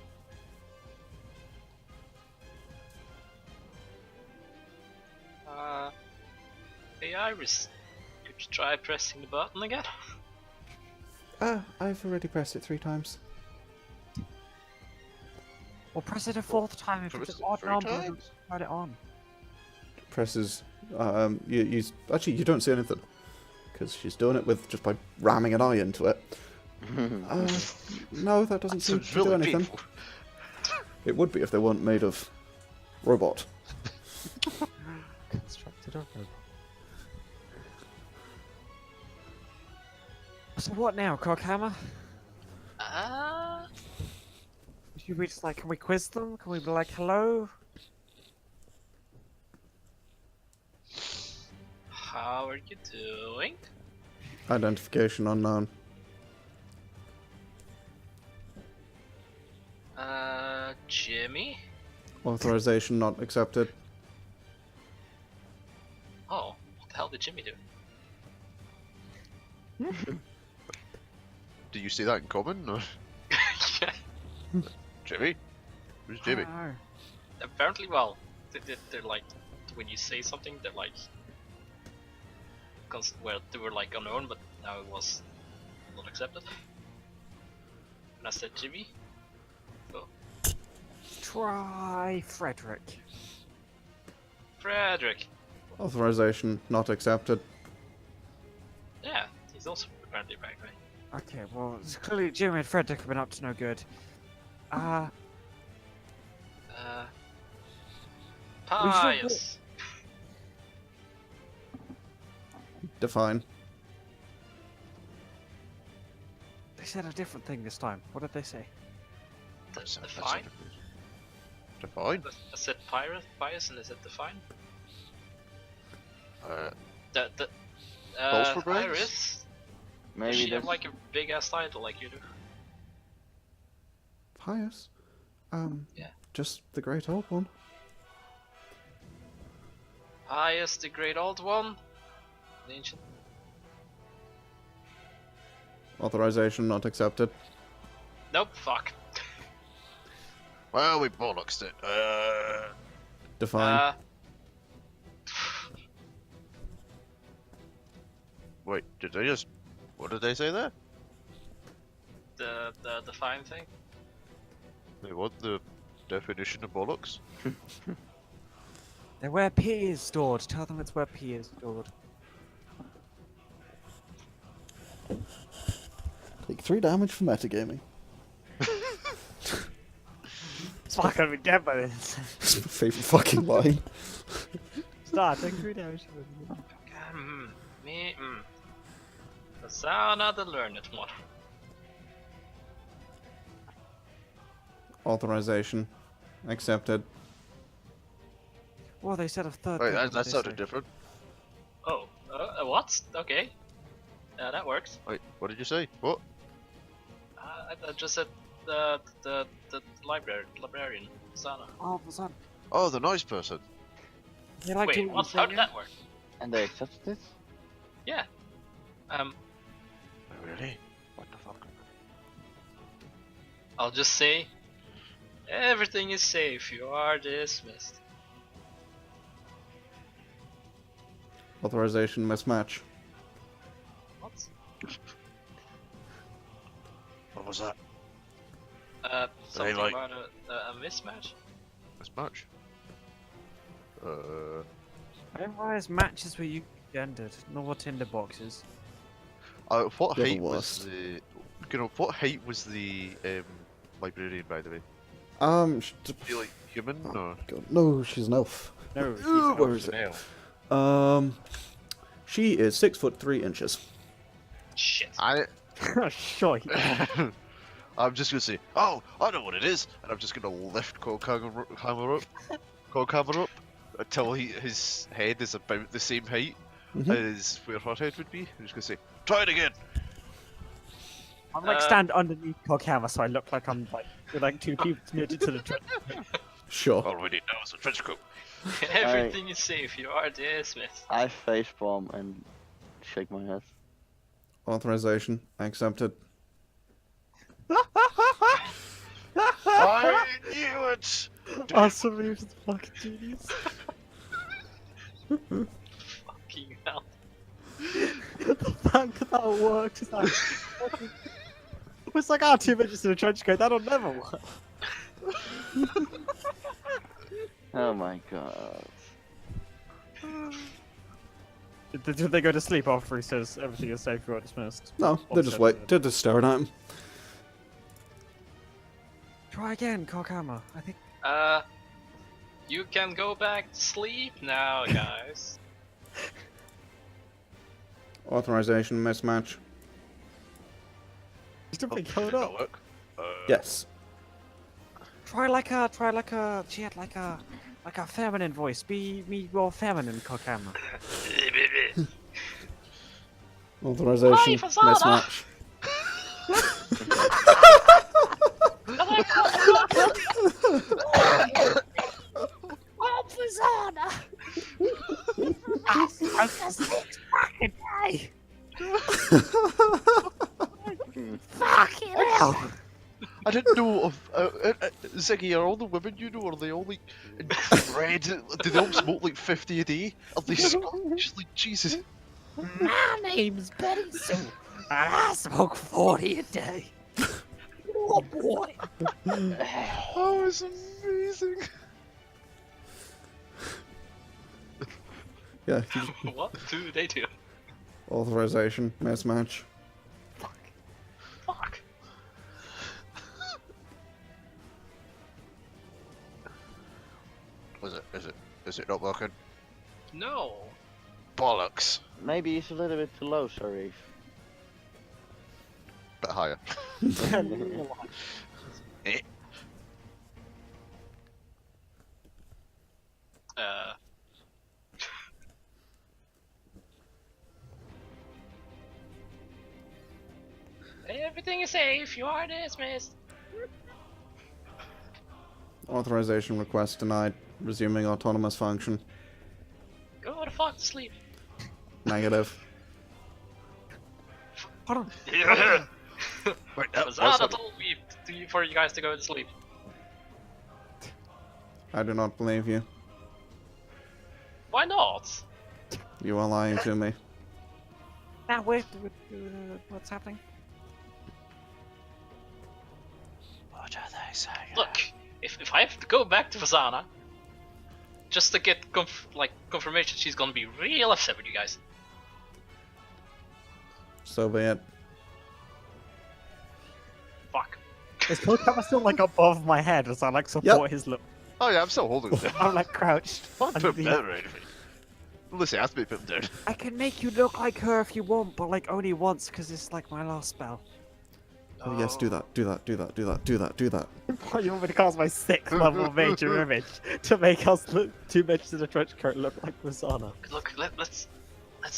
Speaker 4: Hey Iris, could you try pressing the button again?
Speaker 1: I've already pressed it 3 times.
Speaker 3: Or press it a 4th time if it's an odd number and turn it on.
Speaker 1: Presses. Actually, you don't see anything because she's doing it with just by ramming an eye into it. No, that doesn't seem to do anything.
Speaker 2: Painful.
Speaker 1: It would be if they weren't made of robot.
Speaker 3: Constructed of robot. So what now, Coghammer? Should we just like, can we quiz them? Can we be like, hello?
Speaker 4: How are you doing?
Speaker 1: Identification unknown.
Speaker 4: Jimmy?
Speaker 1: Authorization not accepted.
Speaker 4: Oh, what the hell did Jimmy do?
Speaker 2: Do you see that in common? Or?
Speaker 4: Yeah.
Speaker 2: Jimmy? Who's Jimmy?
Speaker 3: Oh.
Speaker 4: Apparently, well, they're like, when you say something, they're like, well, they were like unknown, but now it was not accepted. And I said Jimmy.
Speaker 3: Try Frederick.
Speaker 4: Frederick.
Speaker 1: Authorization not accepted.
Speaker 4: Yeah, he's also apparently back, right?
Speaker 3: Okay, well, it's clearly Jimmy and Frederick have been up to no good.
Speaker 4: Pious.
Speaker 1: Define.
Speaker 3: They said a different thing this time. What did they say?
Speaker 4: Define?
Speaker 2: Define?
Speaker 4: I said pious, and they said define.
Speaker 2: Uh,
Speaker 4: The
Speaker 2: Balls for brains?
Speaker 4: Iris. Does
Speaker 5: Maybe
Speaker 4: she have
Speaker 5: that's
Speaker 4: like a big ass title like you do?
Speaker 1: Pious.
Speaker 4: Yeah.
Speaker 1: Just the great old one.
Speaker 4: Pious, the great old one. The ancient.
Speaker 1: Authorization not accepted.
Speaker 4: Nope. Fuck.
Speaker 2: well, we bollocksed it.
Speaker 1: Define.
Speaker 2: Wait, did they just... What did they say there?
Speaker 4: The define thing.
Speaker 2: They want the definition of bollocks?
Speaker 3: They're where P is stored. Tell them it's where P is stored.
Speaker 1: Take 3 damage for metagaming.
Speaker 3: Fuck, I'm gonna be dead by this.
Speaker 1: It's my favourite fucking line.
Speaker 3: Start, take 3 damage.
Speaker 4: Me. The sound of the learned one.
Speaker 1: Authorization accepted.
Speaker 3: Well, they said a third.
Speaker 2: Wait,
Speaker 3: thing, what
Speaker 2: that
Speaker 3: did they
Speaker 2: sounded
Speaker 3: say?
Speaker 2: different.
Speaker 4: Oh, what? Okay. That works.
Speaker 2: Wait, what did you say? What?
Speaker 4: I just said the librarian, Sana.
Speaker 3: Oh, was that?
Speaker 2: Oh, the nice person.
Speaker 3: They like
Speaker 4: Wait,
Speaker 3: doing
Speaker 4: what? How did that work?
Speaker 5: and they accepted it.
Speaker 4: Yeah.
Speaker 2: Really? What the fuck?
Speaker 4: I'll just say, everything is safe. You are dismissed.
Speaker 1: Authorization mismatch.
Speaker 4: What?
Speaker 2: What was that?
Speaker 4: Something
Speaker 2: like-
Speaker 4: about a mismatch.
Speaker 2: This match?
Speaker 3: I didn't realize matches were you gendered, nor what Tinder boxes.
Speaker 2: What
Speaker 1: You're the
Speaker 2: height was
Speaker 1: worst.
Speaker 2: the... You know, what height was the librarian, by the way?
Speaker 1: Sh-
Speaker 2: Is he like human or?
Speaker 1: God, no, she's an elf.
Speaker 3: No,
Speaker 1: Where is it? She is 6'3".
Speaker 4: Shit.
Speaker 3: Sure.
Speaker 2: I'm just gonna say, oh, I know what it is, and I'm just gonna lift Coghammer up until his head is about the same height as where her head would be. I'm just gonna say, try it again.
Speaker 3: I'm like stand underneath Coghammer, so I look like I'm like with like 2 people knitted to the trench.
Speaker 1: Sure.
Speaker 2: All we need now is a trench coat.
Speaker 4: Everything is safe. You are dismissed.
Speaker 5: I facepalm and shake my head.
Speaker 1: Authorization accepted.
Speaker 2: I knew it.
Speaker 3: Awesome, he was the fucking genius.
Speaker 4: Fucking hell.
Speaker 3: The fact that worked is like... It's like, 2 midgets in a trench coat, that'll never work.
Speaker 5: Oh my god.
Speaker 3: Did they go to sleep after he says everything is safe, you are dismissed?
Speaker 1: No, they're just they're just staring at him.
Speaker 3: Try again, Coghammer. I think...
Speaker 4: You can go back to sleep now, guys.
Speaker 1: Authorization mismatch.
Speaker 3: Still been covered up.
Speaker 2: Work.
Speaker 1: Yes.
Speaker 3: Try like a, she had like a feminine voice. Be more feminine, Coghammer.
Speaker 1: Authorization
Speaker 4: Hi, Fasana.
Speaker 1: mismatch.
Speaker 3: Oh, Fasana! I just fucking day. Fucking hell!
Speaker 2: I didn't know of Ziggy. Are all the women you know? Are they all like red? Do they all smoke like 50 a day? Are they Scottish? Like Jesus.
Speaker 3: My name's Betty Sue, and I smoke 40 a day. Oh boy!
Speaker 2: Oh, it's amazing.
Speaker 1: Yeah.
Speaker 4: What do they do?
Speaker 1: Authorization mismatch.
Speaker 4: Fuck.
Speaker 2: Is it not working?
Speaker 4: No.
Speaker 2: Bollocks.
Speaker 5: Maybe he's a little bit too low, Sauriv.
Speaker 2: Bit higher. Eh.
Speaker 4: Everything is safe. You are dismissed.
Speaker 1: Authorization request denied. Resuming autonomous function.
Speaker 4: Go the fuck to sleep.
Speaker 1: Negative.
Speaker 3: Hold on.
Speaker 2: Wait,
Speaker 4: Zana told me for you guys to go to sleep.
Speaker 1: I do not believe you.
Speaker 4: Why not?
Speaker 1: You are lying to me.
Speaker 3: Now wait, what's happening?
Speaker 2: What are they saying?
Speaker 4: Look, if I have to go back to Vazana, just to get confirmation, she's gonna be real upset with you guys.
Speaker 1: So be it.
Speaker 4: Fuck.
Speaker 3: Is Coghammer still like above my head as I like support his look?
Speaker 2: Oh yeah, I'm still holding it.
Speaker 3: I'm like crouched.
Speaker 2: Not
Speaker 3: under
Speaker 2: put him
Speaker 3: the-
Speaker 2: down or anything. Listen, I have to be put him down.
Speaker 3: I can make you look like her if you want, but like only once because it's like my last spell.
Speaker 1: Oh yes, do that, do that, do that, do that, do that, do that.
Speaker 3: What, you want me to cast my 6th level major image to make us look 2 midgets in a trench coat look like Rosanna?
Speaker 4: Look, let's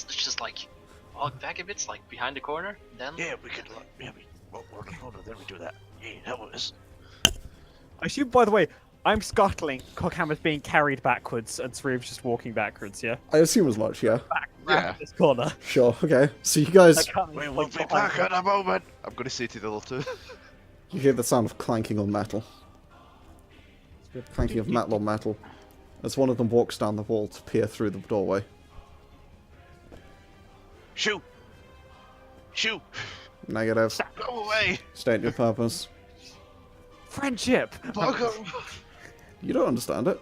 Speaker 4: just like walk back a bit, like behind the corner, then.
Speaker 2: Yeah, we could. Yeah, we. Well, we're on the corner, then we do that. Yeah, that was.
Speaker 3: I assume, by the way, I'm scuttling. Coghammer's being carried backwards, and Sauriv's just walking backwards. Yeah.
Speaker 1: I assume as much, yeah.
Speaker 2: Yeah.
Speaker 3: This corner.
Speaker 1: Sure, okay. So you guys,
Speaker 2: We will be back in a moment. I'm gonna say to the other two.
Speaker 1: you hear the sound of clanking on metal. Clanking of metal on metal. As one of them walks down the wall to peer through the doorway.
Speaker 2: Shoot! Shoot!
Speaker 1: Negative.
Speaker 2: Go away!
Speaker 1: State your purpose.
Speaker 3: Friendship.
Speaker 2: Bugger!
Speaker 1: You don't understand it.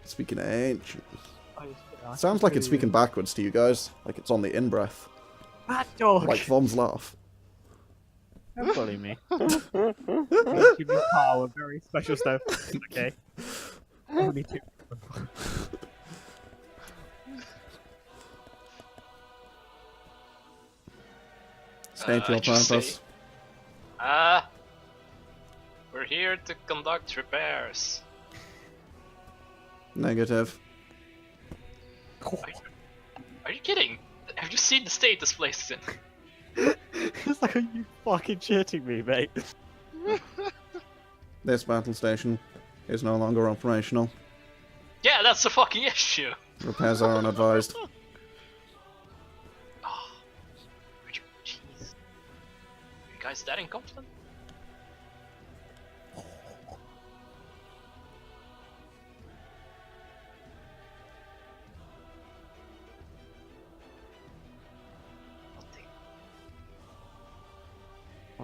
Speaker 1: Speaking ancient. Sounds like it's speaking backwards to you guys. Like it's on the in-breath.
Speaker 3: Bad dog.
Speaker 1: Like Vom's laugh.
Speaker 3: Don't bully me. Give me power, very special stuff. Okay. Only 2.
Speaker 1: State your
Speaker 4: just say-
Speaker 1: purpose.
Speaker 4: We're here to conduct repairs.
Speaker 1: Negative.
Speaker 4: Are you kidding? Have you seen the state this place is in?
Speaker 3: It's like, are you fucking shitting me, mate?
Speaker 1: This battle station is no longer operational.
Speaker 4: Yeah, that's the fucking issue.
Speaker 1: Repairs are unadvised.
Speaker 4: Oh, jeez. Are you guys that incompetent?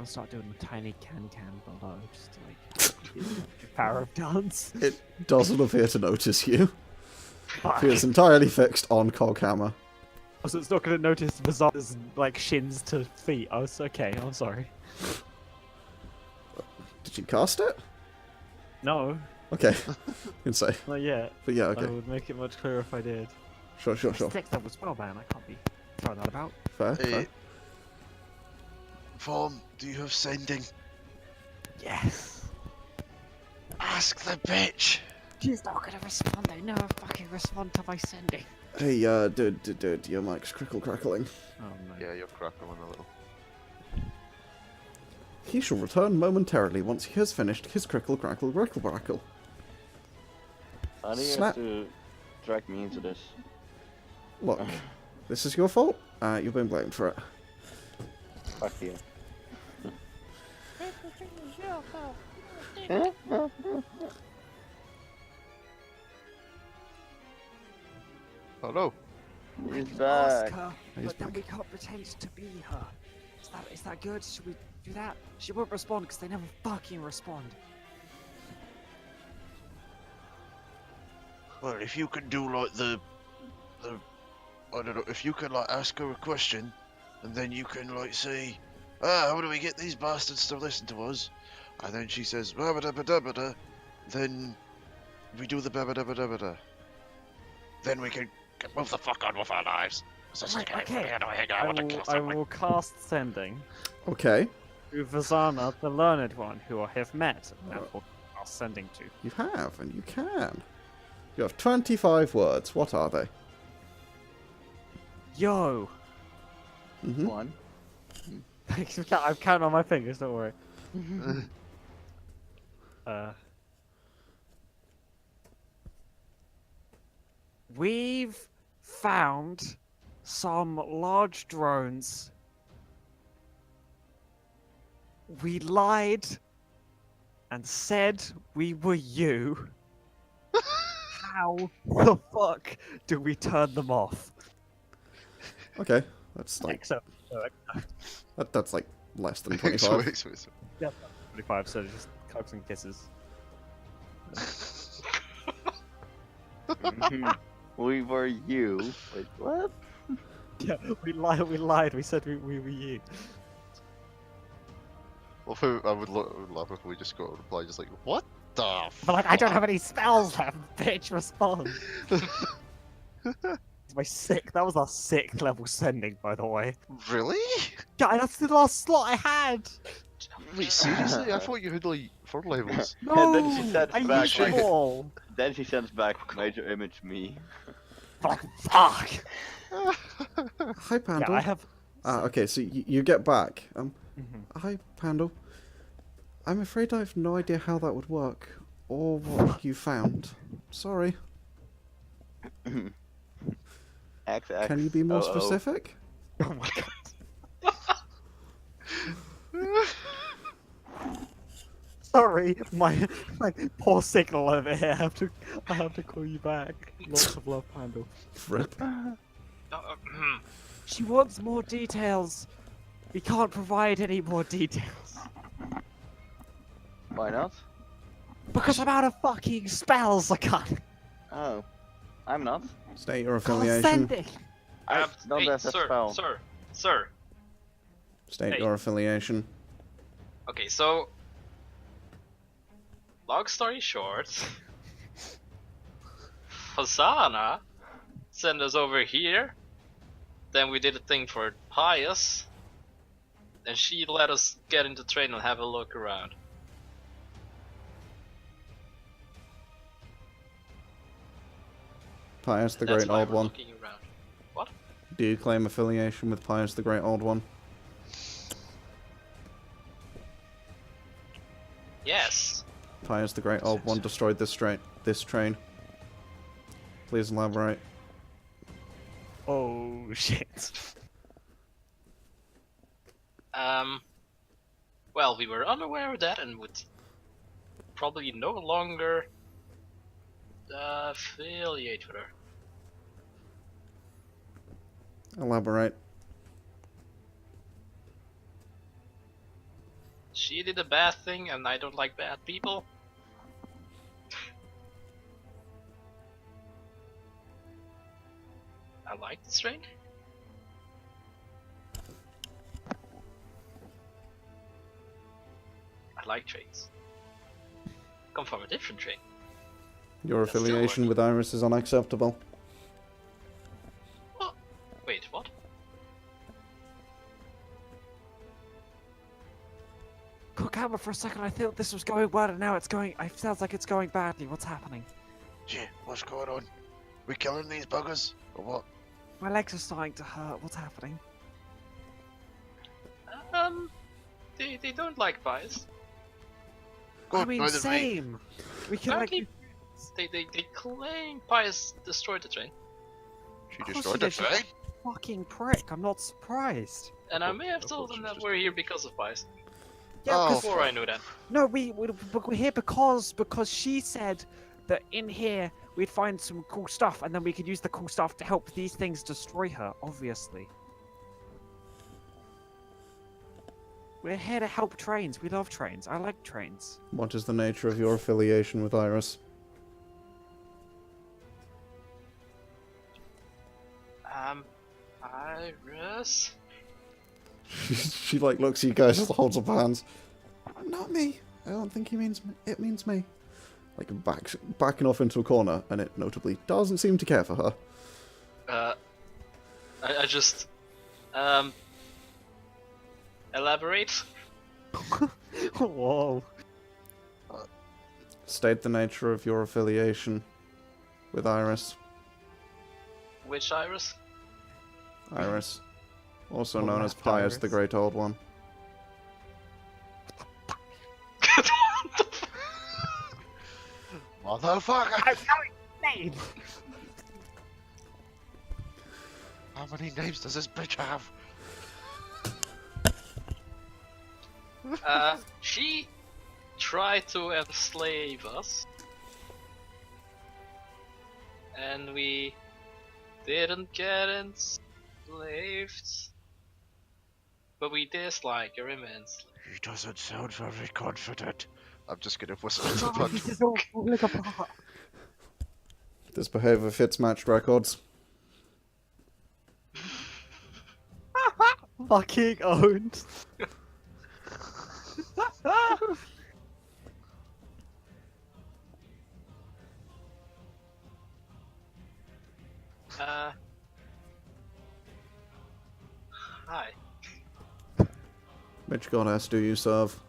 Speaker 3: I'll start doing the tiny can below, just to like power of dance.
Speaker 1: It doesn't appear to notice you.
Speaker 3: Fuck.
Speaker 1: Appears entirely fixed on Coghammer.
Speaker 3: Oh, so it's not gonna notice Vazana's like shins to feet. Oh, it's okay. I'm sorry.
Speaker 1: Did you cast it?
Speaker 3: No,
Speaker 1: Okay, can say.
Speaker 3: not yet.
Speaker 1: But yeah,
Speaker 3: I
Speaker 1: okay.
Speaker 3: would make it much clearer if I did.
Speaker 1: Sure.
Speaker 3: Sixth level spell ban. I can't be throwing that about.
Speaker 1: Fair.
Speaker 2: Hey, Form, do you have sending?
Speaker 3: Yes.
Speaker 2: Ask the bitch.
Speaker 3: She's not gonna respond. They never fucking respond to my sending.
Speaker 1: Hey, dude, your mic's crackling.
Speaker 3: Oh no.
Speaker 2: Yeah, you're crackling a little.
Speaker 1: He shall return momentarily once he has finished his crackle.
Speaker 5: How do you
Speaker 1: Snap.
Speaker 5: have to drag me into this?
Speaker 1: Look, this is your fault. You've been blamed for it.
Speaker 5: Fuck you.
Speaker 2: Hello.
Speaker 5: He's
Speaker 3: Ask
Speaker 5: back.
Speaker 3: her,
Speaker 1: He's
Speaker 3: but then
Speaker 1: back.
Speaker 3: we can't pretend to be her. Is that good? Should we do that? She won't respond because they never fucking respond.
Speaker 2: Well, if you can do like the I don't know, if you can like ask her a question, and then you can like say, how do we get these bastards to listen to us? And then she says, ba-ba-da-ba-da-ba-da, then we do the ba-ba-da-ba-da-ba-da. Then we can move the fuck on with our lives. This is
Speaker 3: Right,
Speaker 2: getting
Speaker 3: okay.
Speaker 2: really annoying. I want to kill
Speaker 3: I
Speaker 2: someone.
Speaker 3: will cast sending
Speaker 1: Okay,
Speaker 3: to Vazana, the learned one, who I have met, and therefore cast sending to.
Speaker 1: you have, and you can. You have 25 words. What are they?
Speaker 3: Yo!
Speaker 1: Mm-hmm.
Speaker 5: One.
Speaker 3: I'm counting on my fingers, don't worry. We've found some large drones. We lied and said we were you. How the fuck do we turn them off?
Speaker 1: Okay, that's like
Speaker 3: So,
Speaker 1: that's like less than
Speaker 2: Sweet,
Speaker 1: 25.
Speaker 2: sweet.
Speaker 3: yeah, 25, so just hugs and kisses.
Speaker 5: We were you. Wait, what?
Speaker 3: Yeah, we lied, we said we were you.
Speaker 2: Well, I would love if we just got a reply just like, what the
Speaker 3: But like, I don't
Speaker 2: fuck?"
Speaker 3: have any spells left, bitch, respond. That was our 6th level sending, by the way.
Speaker 2: Really?
Speaker 3: Yeah, that's the last slot I had!
Speaker 2: Wait, seriously? I thought you had like 4 levels.
Speaker 3: No!
Speaker 5: And then she sends
Speaker 3: I
Speaker 5: back,
Speaker 3: used them
Speaker 5: like-
Speaker 3: all!
Speaker 5: Then she sends back major image me.
Speaker 3: Fuck!
Speaker 1: Hi,
Speaker 3: Yeah,
Speaker 1: Pandal.
Speaker 3: I have...
Speaker 1: Okay, so you get back.
Speaker 3: Mhm.
Speaker 1: Hi, Pandal. I'm afraid I have no idea how that would work, or what you found. Sorry.
Speaker 5: XX.
Speaker 1: Can you be more
Speaker 5: 00.
Speaker 1: specific?
Speaker 3: Oh my god. Sorry, my poor signal over here. I have to call you back. Lots of love, Pandal.
Speaker 1: Rip.
Speaker 3: She wants more details. We can't provide any more details.
Speaker 5: Why not?
Speaker 3: Because I'm out of fucking spells, I can't.
Speaker 5: Oh. I'm not.
Speaker 1: State your
Speaker 3: Can't
Speaker 1: affiliation.
Speaker 3: send it.
Speaker 5: I don't
Speaker 4: hey,
Speaker 5: have that spell.
Speaker 4: sir.
Speaker 1: State
Speaker 4: Hey.
Speaker 1: your affiliation.
Speaker 4: Okay, so long story short, Hosanna sent us over here. Then we did a thing for Pius. And she let us get into train and have a look around.
Speaker 1: Pius the
Speaker 4: That's
Speaker 1: Great
Speaker 4: why
Speaker 1: Old
Speaker 4: we're
Speaker 1: One.
Speaker 4: looking around. What?
Speaker 1: Do you claim affiliation with Pius the Great Old One?
Speaker 4: Yes.
Speaker 1: Pius the Great Old One destroyed this train. Please elaborate.
Speaker 3: Oh shit.
Speaker 4: Well, we were unaware of that and would probably no longer affiliate with her.
Speaker 1: Elaborate.
Speaker 4: She did a bad thing, and I don't like bad people. I like this train. I like trains. Come from a different train.
Speaker 1: Your
Speaker 4: That's still
Speaker 1: affiliation
Speaker 4: working.
Speaker 1: with Iris is unacceptable.
Speaker 4: What? Wait, what?
Speaker 3: Coghammer, for a second I thought this was going well, and now it's going. It sounds like it's going badly. What's happening?
Speaker 2: Shit, what's going on? We killing these buggers? Or what?
Speaker 3: My legs are starting to hurt. What's happening?
Speaker 4: They don't like pies.
Speaker 2: Good,
Speaker 3: I mean,
Speaker 2: neither do we.
Speaker 3: same. We can like.
Speaker 4: Apparently, they claim pies destroyed the train.
Speaker 2: She
Speaker 3: Of course
Speaker 2: destroyed
Speaker 3: she
Speaker 2: the
Speaker 3: did, she's
Speaker 2: train?
Speaker 3: a fucking prick. I'm not surprised.
Speaker 4: And I
Speaker 2: Of
Speaker 4: may have
Speaker 2: course
Speaker 4: told them
Speaker 2: she
Speaker 4: that
Speaker 2: just-
Speaker 4: we're here because of pies.
Speaker 3: Yeah,
Speaker 2: Oh,
Speaker 3: because
Speaker 4: Before I knew that.
Speaker 3: no, we're here because she said that in here we'd find some cool stuff, and then we could use the cool stuff to help these things destroy her. Obviously, we're here to help trains. We love trains. I like trains.
Speaker 1: What is the nature of your affiliation with Iris?
Speaker 4: Iris?
Speaker 1: She like looks at you guys, just holds up her hands. Not me. I don't think he means it means me. Like backing off into a corner, and it notably doesn't seem to care for her.
Speaker 4: I just elaborate.
Speaker 3: Whoa.
Speaker 1: State the nature of your affiliation with Iris.
Speaker 4: Which Iris?
Speaker 1: Iris, also
Speaker 3: Well,
Speaker 1: known as
Speaker 3: left
Speaker 1: Pius the
Speaker 3: Iris.
Speaker 1: Great Old One.
Speaker 2: Motherfucker!
Speaker 3: Name.
Speaker 2: How many names does this bitch have?
Speaker 4: She tried to enslave us, and we didn't get enslaved, but we dislike her immensely.
Speaker 2: He doesn't sound very confident. I'm just gonna whisper to
Speaker 3: Oh,
Speaker 2: Punch.
Speaker 3: this is all falling apart.
Speaker 1: This behavior fits matched records.
Speaker 3: Fucking owned.
Speaker 4: Hi.
Speaker 1: Which goddess do you serve?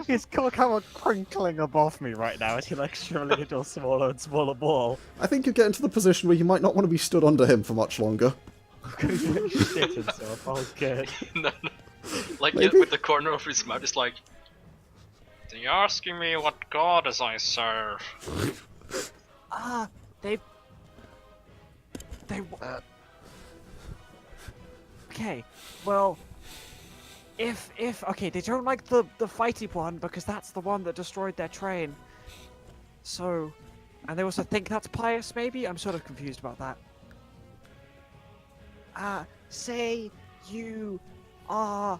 Speaker 3: His Coghammer crinkling above me right now as he like shriveling into a smaller and smaller ball.
Speaker 1: I think you're getting to the position where you might not want to be stood under him for much longer.
Speaker 3: Shit himself. Oh, good.
Speaker 4: No. Like
Speaker 1: Maybe?
Speaker 4: with the corner of his mouth, it's like, "You're asking me what goddess I serve."
Speaker 3: Ah, they. Okay, well, if okay, they don't like the fighty one because that's the one that destroyed their train. So, and they also think that's Pius. Maybe I'm sort of confused about that. Say you are.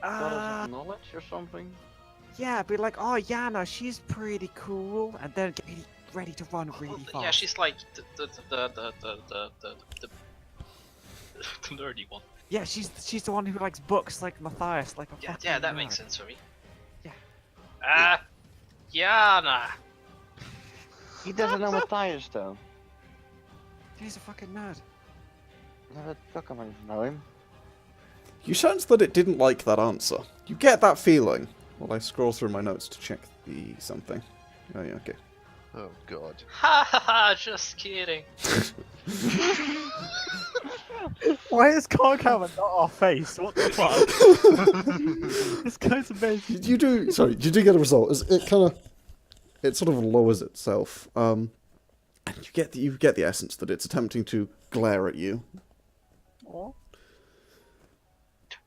Speaker 5: Goddess of knowledge or something?
Speaker 3: Yeah, be like, oh, Yana, she's pretty cool, and then get ready to run really fast.
Speaker 4: Yeah, she's like the nerdy one.
Speaker 3: Yeah, she's the one who likes books like Matthias, like a
Speaker 4: Yeah,
Speaker 3: fucking
Speaker 4: yeah, that
Speaker 3: nerd.
Speaker 4: makes sense for me.
Speaker 3: Yeah.
Speaker 4: Yana.
Speaker 5: He doesn't know Matthias though.
Speaker 3: He's a fucking nerd.
Speaker 5: No, but Coghammer doesn't know him.
Speaker 1: You sense that it didn't like that answer. You get that feeling. Well, I scroll through my notes to check the something. Oh yeah, okay.
Speaker 2: Oh god.
Speaker 4: Ha ha ha! Just kidding.
Speaker 3: Why is Coghammer not our face? What the fuck? This guy's amazing.
Speaker 1: You do. Sorry, you do get a result. It kind of, it sort of lowers itself. And you get the essence that it's attempting to glare at you.
Speaker 3: What's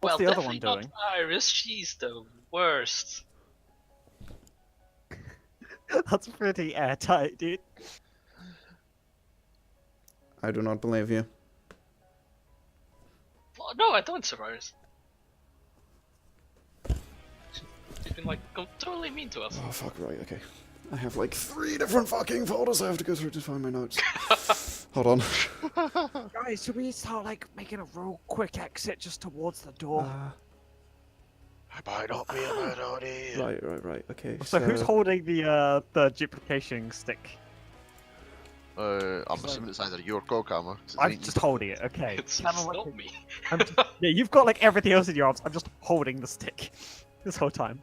Speaker 4: Well,
Speaker 3: the other one
Speaker 4: definitely
Speaker 3: doing?
Speaker 4: not Iris. She's the worst.
Speaker 3: That's pretty airtight, dude.
Speaker 1: I do not believe you.
Speaker 4: Well, no, I don't, Sauriv. She's been like totally mean to us.
Speaker 1: Oh, fuck, right, okay. I have like 3 different fucking folders I have to go through to find my notes. Hold on.
Speaker 3: Guys, should we start like making a real quick exit just towards the door?
Speaker 2: I might not be a bad idea.
Speaker 1: Right, okay.
Speaker 3: So who's holding the duplication stick?
Speaker 2: I'm assuming it's either your Coghammer.
Speaker 3: I'm just holding it. Okay.
Speaker 4: It's
Speaker 3: Camera,
Speaker 4: not me.
Speaker 3: yeah, you've got like everything else in your arms. I'm just holding the stick this whole time.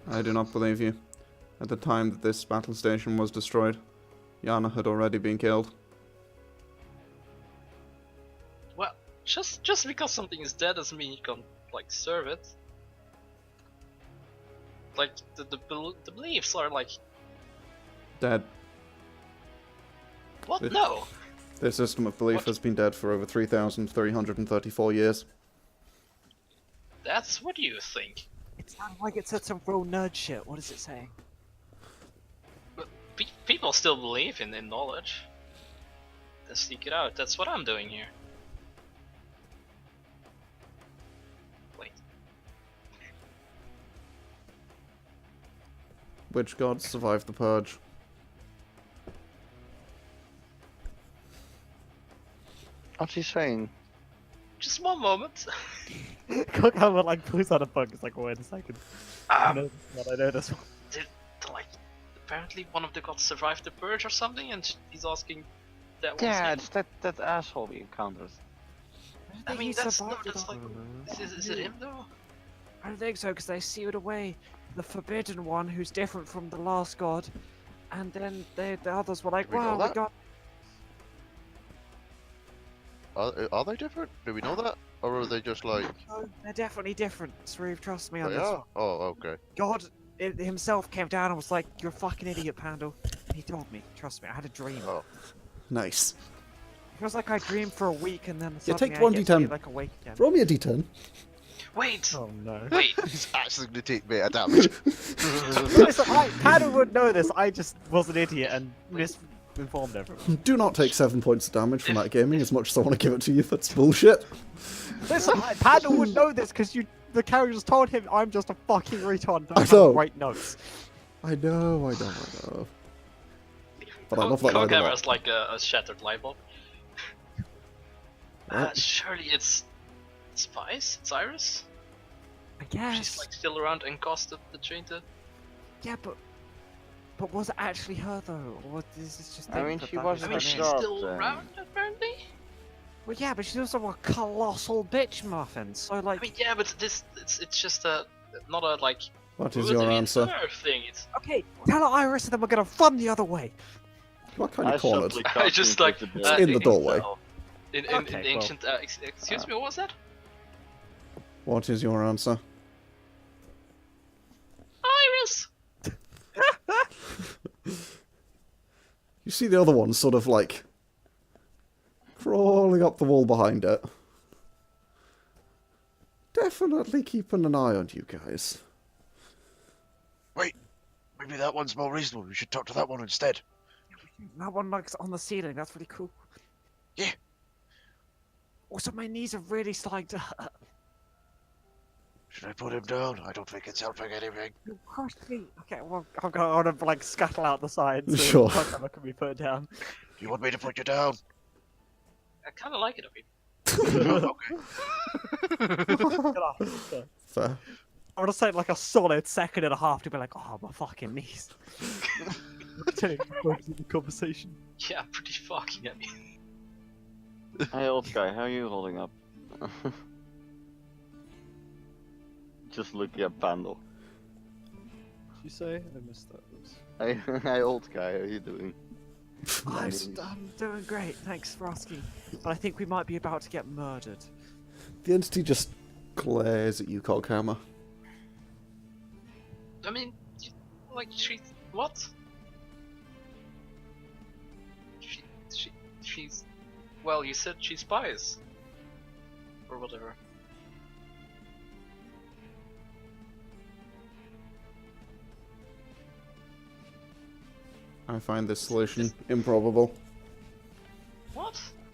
Speaker 1: I do not believe you. At the time that this battle station was destroyed, Yana had already been killed.
Speaker 4: Well, just because something is dead doesn't mean you can like serve it. Like the beliefs are like
Speaker 1: Dead.
Speaker 4: what?
Speaker 1: It-
Speaker 4: No.
Speaker 1: Their system of belief
Speaker 4: What?
Speaker 1: has been dead for over 3,334 years.
Speaker 4: That's what you think.
Speaker 3: It sounds like it said some real nerd shit. What is it saying?
Speaker 4: But people still believe in knowledge. Then seek it out. That's what I'm doing here. Wait.
Speaker 1: Which gods survived the purge?
Speaker 5: What's he saying?
Speaker 4: Just one moment.
Speaker 3: Coghammer like pulls out a bug. It's like, wait a second. I know this one.
Speaker 4: Did like apparently one of the gods survived the purge or something, and he's asking that was
Speaker 5: Yeah,
Speaker 4: him.
Speaker 5: it's that asshole we encountered.
Speaker 4: I mean,
Speaker 3: He
Speaker 4: that's
Speaker 3: survived
Speaker 4: that's
Speaker 3: it
Speaker 4: like,
Speaker 3: all.
Speaker 4: is it him though?
Speaker 3: I don't think so, because they sealed away the forbidden one, who's different from the last god, and then the others were like,
Speaker 2: We know
Speaker 3: "Wow, we
Speaker 2: that?
Speaker 3: got."
Speaker 2: Are they different? Do we know that? Or are they just like...
Speaker 3: No, they're definitely different. Sauriv, trust me on
Speaker 2: They
Speaker 3: this.
Speaker 2: are? Oh, okay.
Speaker 3: God himself came down and was like, "You're a fucking idiot, Pandal." And he told me. Trust me, I had a dream.
Speaker 2: Oh.
Speaker 1: Nice.
Speaker 3: It was like I dreamed for a week and then
Speaker 1: Yeah,
Speaker 3: suddenly
Speaker 1: take
Speaker 3: I get to
Speaker 1: 1d10.
Speaker 3: be like awake again.
Speaker 1: Roll me a d10.
Speaker 4: Wait,
Speaker 3: Oh no.
Speaker 4: wait.
Speaker 2: He's actually going to take beta damage.
Speaker 3: Listen, Pandal would know this. I just was an idiot and misinformed everyone.
Speaker 1: Do not take 7 points of damage from that gaming as much as I want to give it to you. That's bullshit.
Speaker 3: Listen, Pandal would know this because the character just told him I'm just a fucking retard.
Speaker 1: I
Speaker 3: And
Speaker 1: know.
Speaker 3: don't write notes.
Speaker 1: I know. But I love that line a
Speaker 4: Coghammer
Speaker 1: lot.
Speaker 4: is like a shattered light bulb.
Speaker 1: What?
Speaker 4: Surely it's Spice? It's Iris?
Speaker 3: I guess.
Speaker 4: She's like still around and caused the chain to...
Speaker 3: Yeah, but was it actually her though, or is this just?
Speaker 5: I mean,
Speaker 3: that
Speaker 5: she
Speaker 3: that
Speaker 5: wasn't
Speaker 4: I mean,
Speaker 3: was her
Speaker 4: she's
Speaker 3: name?
Speaker 5: Stop
Speaker 4: still
Speaker 5: then.
Speaker 4: around apparently?
Speaker 3: Well, yeah, but she's also a colossal bitch muffin. So like,
Speaker 4: I mean, yeah, but it's just a... not a like...
Speaker 1: What is
Speaker 4: rude
Speaker 1: your
Speaker 4: to
Speaker 1: answer?
Speaker 4: her thing. It's...
Speaker 3: okay, tell her Iris, and then we're gonna run the other way.
Speaker 1: What kind of cornered?
Speaker 5: subtly
Speaker 4: I just like...
Speaker 5: cast
Speaker 1: in the doorway.
Speaker 4: In
Speaker 3: Okay, well.
Speaker 4: ancient... excuse me, what was that?
Speaker 1: What is your answer?
Speaker 4: Iris!
Speaker 1: You see the other one sort of like crawling up the wall behind it. Definitely keeping an eye on you guys.
Speaker 2: Wait, maybe that one's more reasonable. We should talk to that one instead.
Speaker 3: That one looks on the ceiling. That's really cool.
Speaker 2: Yeah.
Speaker 3: Also, my knees are really starting to hurt.
Speaker 2: Should I put him down? I don't think it's helping anything.
Speaker 3: You crushed me. Okay, well, I'm gonna like scuttle out the side so
Speaker 1: Sure.
Speaker 3: Coghammer can be put down.
Speaker 2: Do you want me to put you down?
Speaker 4: I kinda like it a bit.
Speaker 2: Okay.
Speaker 1: Fair.
Speaker 3: I would have taken like a solid second and a half to be like, oh, my fucking knees. Focus on the conversation.
Speaker 4: Yeah, pretty fucking at me.
Speaker 5: Hey, old guy, how are you holding up? Just looking at Pandal.
Speaker 3: Did you say? I missed that.
Speaker 5: Hey, old guy, how are you doing?
Speaker 3: I'm doing great, thanks for asking. But I think we might be about to get murdered.
Speaker 1: The entity just glares at you, Coghammer.
Speaker 4: I mean, like, what? She's... Well, you said she spies. Or whatever.
Speaker 1: I find this solution improbable.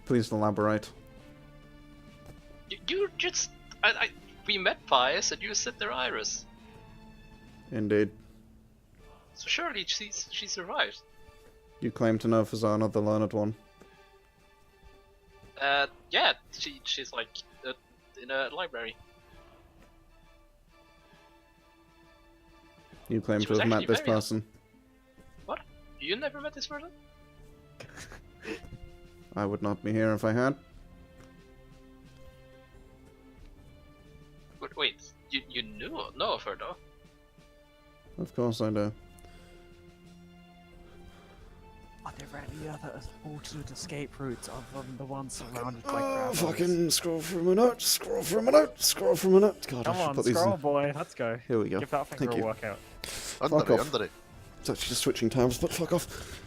Speaker 1: Please elaborate.
Speaker 4: You just... we met Pius and you said they're Iris.
Speaker 1: Indeed.
Speaker 4: So surely she survived.
Speaker 1: You claim to know Fazana, the learned one.
Speaker 4: Yeah, she's like in a library.
Speaker 1: You claim
Speaker 4: She
Speaker 1: to
Speaker 4: was
Speaker 1: have met
Speaker 4: actually
Speaker 1: this
Speaker 4: very
Speaker 1: person.
Speaker 4: What? You never met this person?
Speaker 1: I would not be here if I had.
Speaker 4: But wait, you know of her though?
Speaker 1: Of course I do.
Speaker 3: Are there any other alternate escape routes other than the ones surrounded by
Speaker 1: Oh,
Speaker 3: gravel?
Speaker 1: fucking scroll for a minute, scroll for a minute, scroll for a minute. God, I
Speaker 3: Come
Speaker 1: should
Speaker 3: on,
Speaker 1: put these
Speaker 3: scroll
Speaker 1: in.
Speaker 3: boy, let's go.
Speaker 1: Here we go.
Speaker 3: Give that finger
Speaker 1: Thank
Speaker 3: a
Speaker 1: you.
Speaker 3: workout.
Speaker 1: Fuck
Speaker 2: Under it,
Speaker 1: off.
Speaker 2: under it.
Speaker 1: It's actually just switching tabs, but fuck off.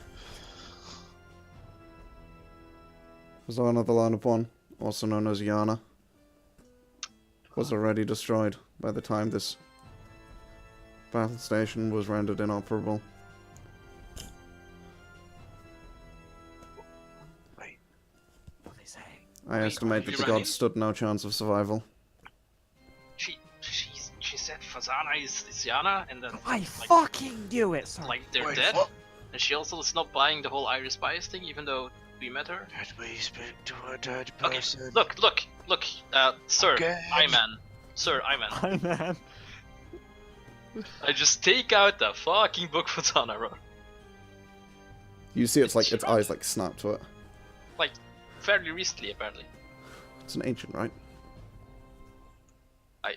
Speaker 1: Fazana, the line of one, also known as Yana, was already destroyed by the time this battle station was rendered inoperable.
Speaker 3: What are they saying?
Speaker 1: I
Speaker 4: Wait,
Speaker 1: estimate that
Speaker 4: you
Speaker 1: the
Speaker 4: ready?
Speaker 1: gods stood no chance of survival.
Speaker 4: She said Fazana is Yana, and then
Speaker 3: I
Speaker 4: like,
Speaker 3: fucking knew it! Sorry.
Speaker 4: like they're
Speaker 2: Wait,
Speaker 4: dead.
Speaker 2: what?
Speaker 4: And she also is not buying the whole Iris Bias thing, even though we met her.
Speaker 2: Did we speak to a dead
Speaker 4: Okay,
Speaker 2: person?
Speaker 4: look, sir,
Speaker 2: Okay.
Speaker 4: Iman. Sir, Iman.
Speaker 3: Hi, man.
Speaker 4: I just take out the fucking book Fazana wrote.
Speaker 1: You see its like its eyes like snap to it.
Speaker 4: Like, fairly recently, apparently.
Speaker 1: It's an ancient, right?
Speaker 4: I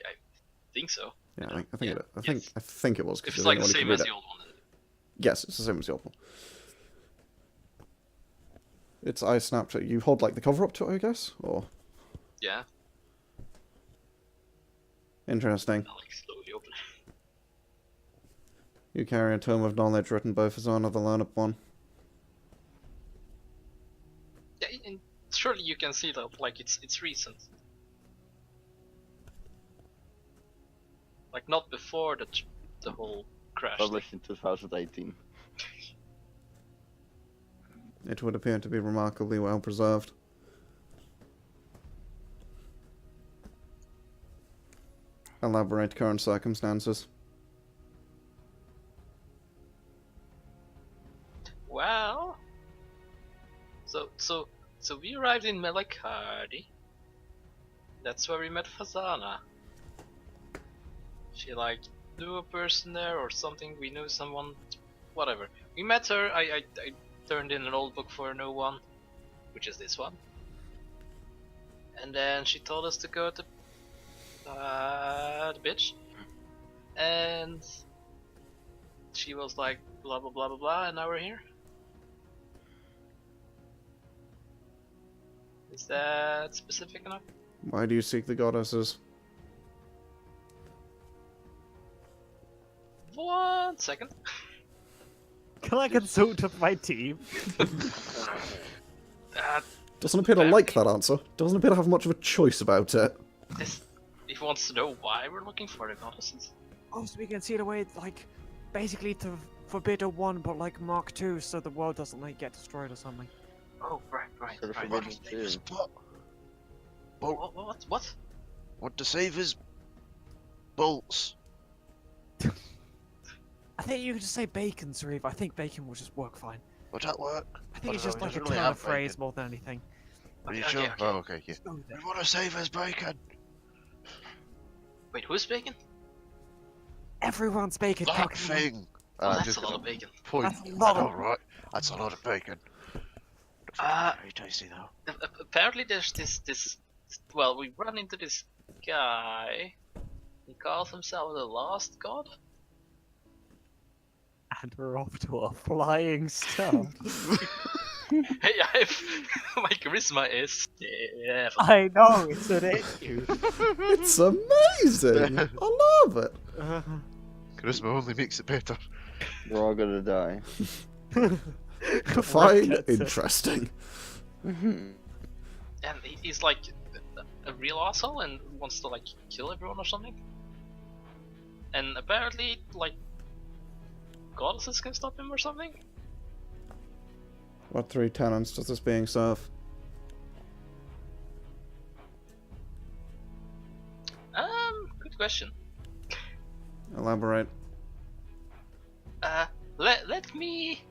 Speaker 4: think so.
Speaker 1: Yeah, I think
Speaker 4: Yeah,
Speaker 1: it.
Speaker 4: yes.
Speaker 1: I think it was. 'cause
Speaker 4: If
Speaker 1: you're
Speaker 4: it's
Speaker 1: the
Speaker 4: like
Speaker 1: only
Speaker 4: the
Speaker 1: one
Speaker 4: same
Speaker 1: who
Speaker 4: as
Speaker 1: could
Speaker 4: the
Speaker 1: read
Speaker 4: old one.
Speaker 1: it. Yes, it's the same as the old one. Its eyes snap to it. You hold like the cover up to it, I guess, or
Speaker 4: Yeah,
Speaker 1: interesting.
Speaker 4: I like slowly open.
Speaker 1: You carry a tome of knowledge written by Fazana, the learned one.
Speaker 4: Yeah, and surely you can see that, like, it's recent. Like, not before the whole crash. thing.
Speaker 5: Published in 2018.
Speaker 1: It would appear to be remarkably well preserved. Elaborate current circumstances.
Speaker 4: Well, so we arrived in Melakardi. That's where we met Fazana. She like knew a person there or something. We knew someone, whatever. We met her. I turned in an old book for no one, which is this one. And then she told us to go to the bitch, and she was like blah blah blah blah blah, and now we're here. Is that specific enough?
Speaker 1: Why do you seek the goddesses?
Speaker 4: 1 second.
Speaker 3: Can I consult with my team?
Speaker 1: Doesn't appear to like that answer. Doesn't appear to have much of a choice about it.
Speaker 4: If he wants to know why we're looking for the goddesses.
Speaker 3: Oh, so we can see the way, like, basically to forbid a 1, but like Mark 2, so the world doesn't like get destroyed or something.
Speaker 4: Oh, right.
Speaker 5: Sort of
Speaker 4: right.
Speaker 5: forbidden
Speaker 2: What to save
Speaker 5: too.
Speaker 2: us, but
Speaker 4: What?
Speaker 2: what to save his bolts?
Speaker 3: I think you could just say bacon, Sauriv. I think bacon will just work fine.
Speaker 2: Would that work?
Speaker 3: I think
Speaker 2: I
Speaker 3: it's
Speaker 2: don't
Speaker 3: just
Speaker 2: know,
Speaker 3: like a
Speaker 2: it doesn't really
Speaker 3: turn
Speaker 2: have
Speaker 3: of phrase
Speaker 2: bacon.
Speaker 3: more than anything.
Speaker 2: Are you
Speaker 4: Okay,
Speaker 2: sure?
Speaker 4: okay.
Speaker 2: Oh, okay, yeah.
Speaker 3: Just go with it.
Speaker 2: We want to save his bacon.
Speaker 4: Wait, who's bacon?
Speaker 3: Everyone's bacon.
Speaker 2: That
Speaker 3: cock-
Speaker 2: thing.
Speaker 4: Oh, that's
Speaker 2: just
Speaker 4: a lot
Speaker 2: gonna
Speaker 4: of bacon.
Speaker 2: Point.
Speaker 3: That's a lot of-
Speaker 2: Alright, that's a lot of bacon. Very tasty though.
Speaker 4: Apparently there's this. Well, we run into this guy. He calls himself the Last God.
Speaker 3: And we're off to a flying start.
Speaker 4: Hey, my charisma is 7.
Speaker 3: I know, it's an issue.
Speaker 1: It's amazing! I love it!
Speaker 2: Charisma only makes it better.
Speaker 5: We're all gonna die.
Speaker 1: Fine,
Speaker 3: Gets it.
Speaker 1: interesting.
Speaker 4: And he's like a real asshole and wants to like kill everyone or something. And apparently, like, goddesses can stop him or something.
Speaker 1: What 3 tenants does this being serve?
Speaker 4: Good question.
Speaker 1: Elaborate.
Speaker 4: Let me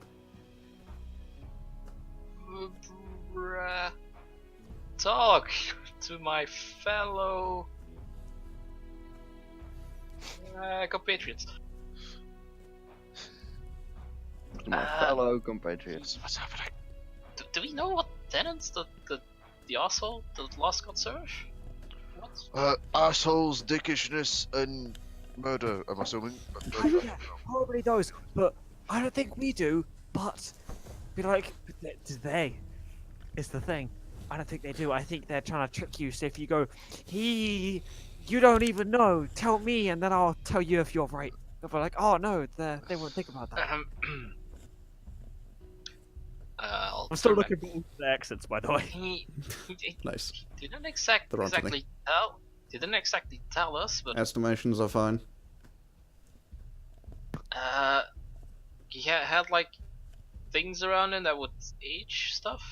Speaker 4: talk to my fellow compatriots.
Speaker 5: To my fellow compatriots.
Speaker 2: What's happening?
Speaker 4: Do we know what tenants the asshole, the last god serve? What?
Speaker 2: Assholes, dickishness, and murder, I'm assuming.
Speaker 3: Yeah, probably those, but I don't think we do. But be like, do they? Is the thing. I don't think they do. I think they're trying to trick you. So if you go, you don't even know. Tell me, and then I'll tell you if you're right. They'll be like, oh no, they won't think about that. I'm still looking for the accents, by the way.
Speaker 4: He
Speaker 1: Nice.
Speaker 4: didn't
Speaker 1: They're onto me.
Speaker 4: didn't exactly tell us, but
Speaker 1: Estimations are fine.
Speaker 4: he had like things around him that would age stuff,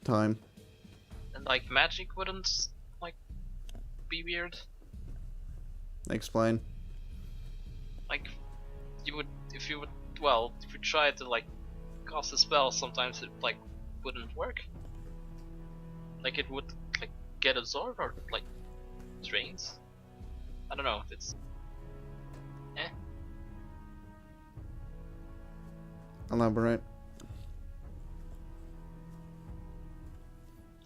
Speaker 1: Time.
Speaker 4: and like magic wouldn't like be weird.
Speaker 1: Explain.
Speaker 4: Like if you try to like cast a spell, sometimes it like wouldn't work. Like it would like get absorbed or like drains. I don't know if it's
Speaker 1: Elaborate.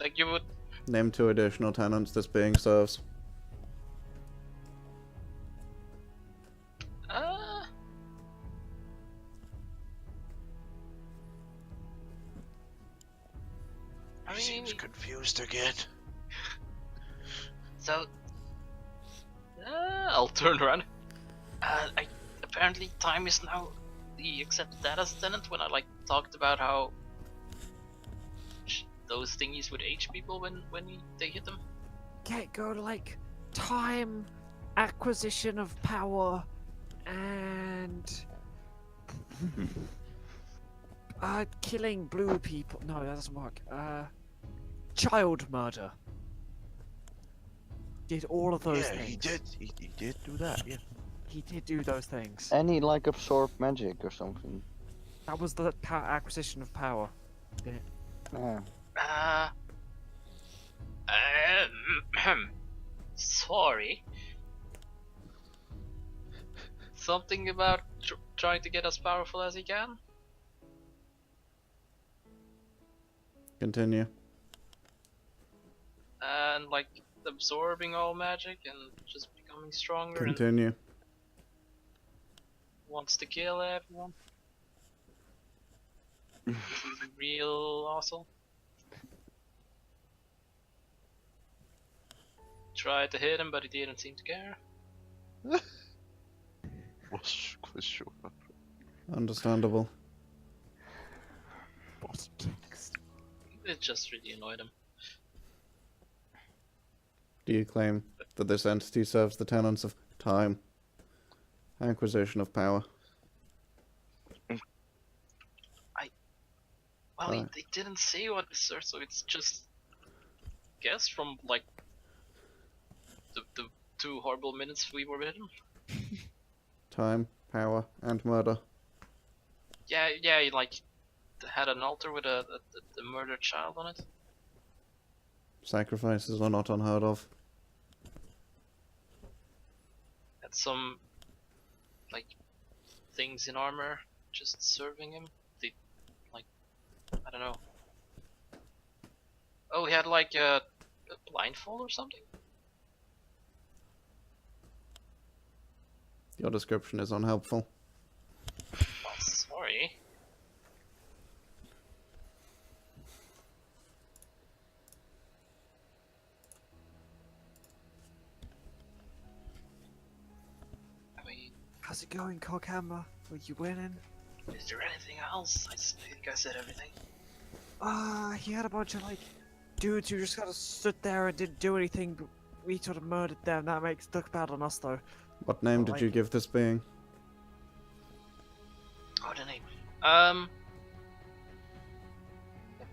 Speaker 4: like you would.
Speaker 1: Name 2 additional tenants this being serves.
Speaker 4: I
Speaker 2: He
Speaker 4: mean,
Speaker 2: seems confused again.
Speaker 4: so I'll turn around. Apparently time is now the accepted that as tenant when I like talked about how those thingies would age people when they hit them.
Speaker 3: Can't go to like time, acquisition of power, and killing blue people. No, that doesn't work. Child murder. Did all of those
Speaker 2: Yeah,
Speaker 3: things.
Speaker 2: he did. He did do that. Yeah.
Speaker 3: He did do those things.
Speaker 5: Any like absorb magic or something.
Speaker 3: That was the acquisition of power.
Speaker 5: Yeah.
Speaker 4: Sorry. Something about trying to get as powerful as he can?
Speaker 1: Continue.
Speaker 4: And like absorbing all magic and just becoming stronger
Speaker 1: Continue.
Speaker 4: and wants to kill everyone. This is real awesome. Tried to hit him, but he didn't seem to care.
Speaker 2: Was sure.
Speaker 1: Understandable.
Speaker 3: What text?
Speaker 4: It just really annoyed him.
Speaker 1: Do you claim that this entity serves the tenets of time, acquisition of power?
Speaker 4: Well,
Speaker 1: Right.
Speaker 4: they didn't say what it serves, so it's just guess from like the 2 horrible minutes we were with him.
Speaker 1: Time, power, and murder.
Speaker 4: Yeah, he like had an altar with a murdered child on it.
Speaker 1: Sacrifices are not unheard of.
Speaker 4: Had some like things in armor just serving him. They like I don't know. Oh, he had like a blindfold or something.
Speaker 1: Your description is unhelpful.
Speaker 4: Oh, sorry. I mean,
Speaker 3: How's it going, Coghammer? Were you winning?
Speaker 4: is there anything else? I think I said everything.
Speaker 3: He had a bunch of like dudes who just kind of stood there and didn't do anything, but we sort of murdered them. That makes look bad on us, though.
Speaker 1: What name
Speaker 3: Well,
Speaker 1: did you give this being?
Speaker 4: Oh, the name.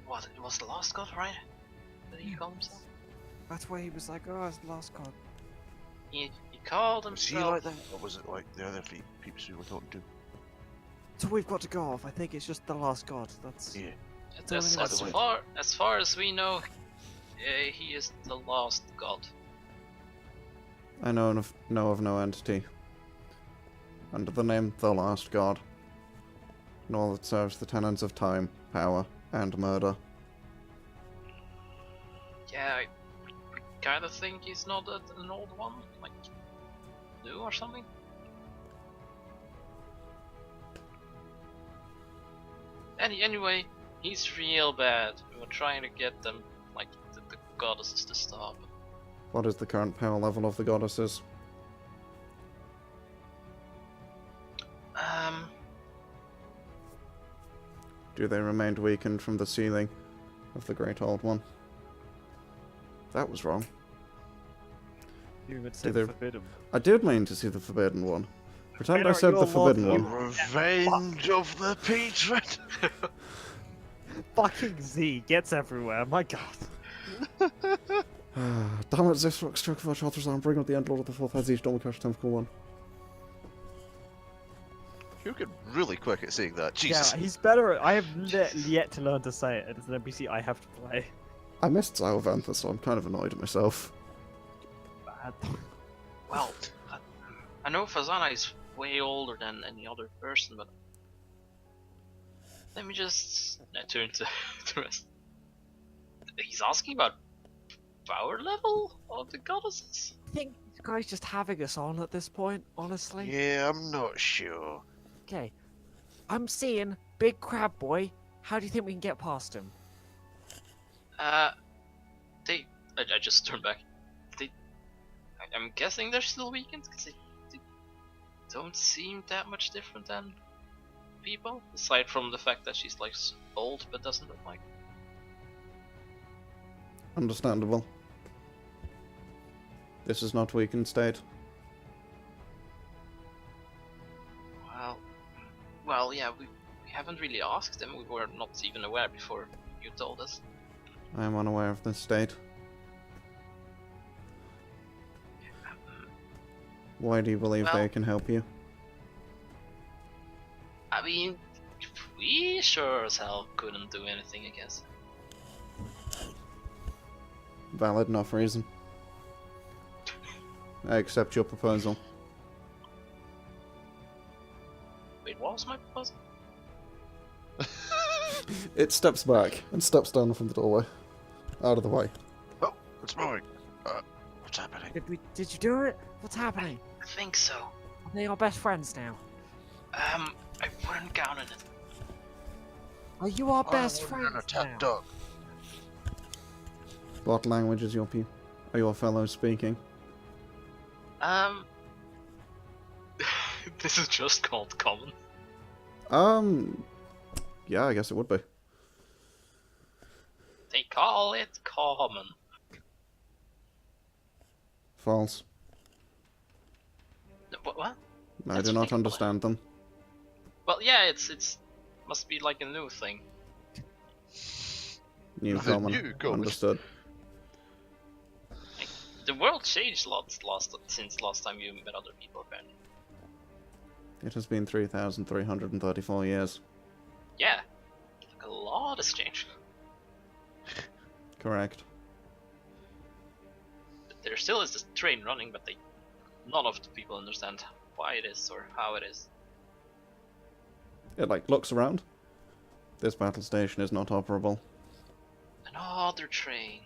Speaker 4: What? It was the last god, right? Did he call himself?
Speaker 3: That's why he was like, oh, it's the last god.
Speaker 4: He called
Speaker 2: Was he
Speaker 4: himself.
Speaker 2: like that? Or was it like the other peeps we were talking to?
Speaker 3: So we've got to go off. I think it's just the last god. That's
Speaker 2: Yeah.
Speaker 3: That's
Speaker 4: As
Speaker 2: the way.
Speaker 4: far as we know, he is the last god.
Speaker 1: I know of no entity under the name the Last God, nor that serves the tenets of time, power, and murder.
Speaker 4: Yeah, I kind of think he's not an old one, like new or something. Anyway, he's real bad. We're trying to get them, like the goddesses, to stop.
Speaker 1: What is the current power level of the goddesses? Do they remain weakened from the sealing of the Great Old One? That was wrong.
Speaker 3: you would say
Speaker 1: they-
Speaker 3: forbidden.
Speaker 1: I did mean to see the Forbidden One. Pretend I
Speaker 3: Better
Speaker 1: said
Speaker 3: your
Speaker 1: the Forbidden
Speaker 3: lord,
Speaker 1: One.
Speaker 2: Revenge of the Patron!
Speaker 3: Fucking Z gets everywhere. My God.
Speaker 1: Damn it, this rock struck for authors and bring up the end lord of the fourth heads each double cash temple one.
Speaker 2: You get really quick at saying that, Jesus.
Speaker 3: Yeah, he's better. I have yet to learn to say it. It's an NPC I have to play.
Speaker 1: I missed Zioventhus, so I'm kind of annoyed at myself.
Speaker 3: Bad.
Speaker 4: Well, I know Fazana is way older than any other person, but let me just turn to the rest. He's asking about power level of the goddesses.
Speaker 3: I think this guy's just having us on at this point, honestly.
Speaker 2: Yeah, I'm not sure.
Speaker 3: Okay. I'm seeing Big Crab Boy. How do you think we can get past him?
Speaker 4: I just turned back. I'm guessing they're still weakened because they don't seem that much different than people, aside from the fact that she's like old but doesn't look like.
Speaker 1: Understandable. This is not weakened state.
Speaker 4: Well, yeah, we haven't really asked them. We were not even aware before you told us.
Speaker 1: I am unaware of this state. Why do you believe
Speaker 4: Well-
Speaker 1: they can help you?
Speaker 4: I mean, we sure as hell couldn't do anything against them.
Speaker 1: Valid enough reason. I accept your proposal.
Speaker 4: Wait, what was my proposal?
Speaker 1: It steps back and steps down from the doorway. Out of the way.
Speaker 2: Oh, it's mine. What's happening?
Speaker 3: Did you do it? What's happening?
Speaker 4: I think so.
Speaker 3: Are they our best friends now?
Speaker 4: I wouldn't count on it.
Speaker 3: Are you our best
Speaker 2: I
Speaker 3: friends
Speaker 2: wouldn't attack
Speaker 3: now?
Speaker 2: dog.
Speaker 1: What language is are your fellows speaking?
Speaker 4: This is just called common.
Speaker 1: Yeah, I guess it would be.
Speaker 4: They call it common.
Speaker 1: False.
Speaker 4: What?
Speaker 1: I
Speaker 4: That's
Speaker 1: do not
Speaker 4: ridiculous.
Speaker 1: understand them.
Speaker 4: Well, yeah, it's must be like a new thing.
Speaker 1: New
Speaker 2: Nothing
Speaker 1: common.
Speaker 2: new, common.
Speaker 1: Understood.
Speaker 4: The world changed lots since last time you met other people, apparently.
Speaker 1: It has been 3,334 years.
Speaker 4: Yeah, like a lot has changed.
Speaker 1: Correct.
Speaker 4: There still is this train running, but none of the people understand why it is or how it is.
Speaker 1: It, looks around. This battle station is not operable.
Speaker 4: Another train.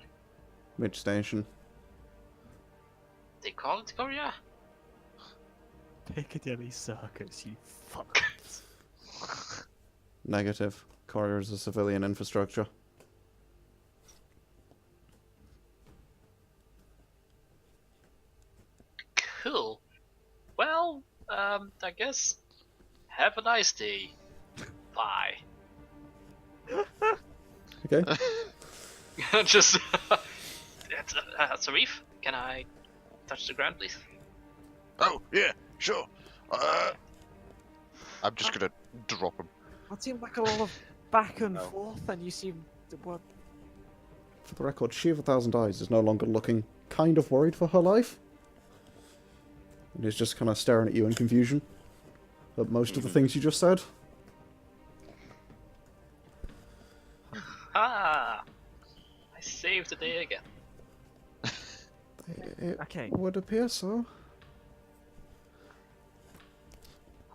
Speaker 1: Which station?
Speaker 4: They call it Korea?
Speaker 3: Piccadilly Circus, you fuckers.
Speaker 1: Negative. Courier is a civilian infrastructure.
Speaker 4: Cool. Well, I guess have a nice day. Bye.
Speaker 1: Okay.
Speaker 4: Just Sauriv, can I touch the ground, please?
Speaker 2: Oh, yeah, sure. I'm just gonna drop him.
Speaker 3: That seemed like a lot of back and
Speaker 5: No.
Speaker 3: forth, and you seem what?
Speaker 1: For the record, she of 1,000 Eyes is no longer looking kind of worried for her life. And is just kind of staring at you in confusion at most of the things you just said.
Speaker 4: Ah! I saved the day again.
Speaker 1: It
Speaker 3: Okay.
Speaker 1: would appear so.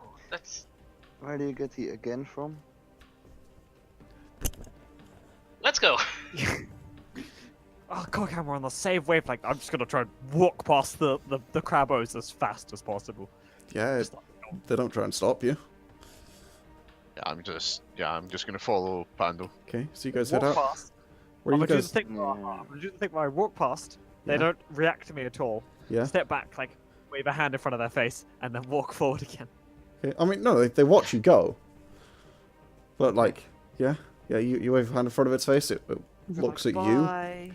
Speaker 4: Oh, let's
Speaker 5: Where do you get the again from?
Speaker 4: go.
Speaker 3: Oh, Coghammer on the same wavelength. I'm just gonna try and walk past the crabos as fast as possible.
Speaker 1: Yeah,
Speaker 3: Just
Speaker 1: they don't try and stop you.
Speaker 2: Yeah, I'm just gonna follow Pandal.
Speaker 1: Okay, so you guys
Speaker 3: walk
Speaker 1: head out.
Speaker 3: past.
Speaker 1: Where
Speaker 3: I'm
Speaker 1: you
Speaker 3: gonna
Speaker 1: guys?
Speaker 3: do the thing. I'm gonna do the thing where I walk past. They
Speaker 1: Yeah.
Speaker 3: don't react to me at all.
Speaker 1: Yeah.
Speaker 3: Step back, like wave a hand in front of their face, and then walk forward again.
Speaker 1: Okay. I mean, no, they watch you go. But like, yeah, you wave a hand in front of its face. It looks at you.
Speaker 3: Bye.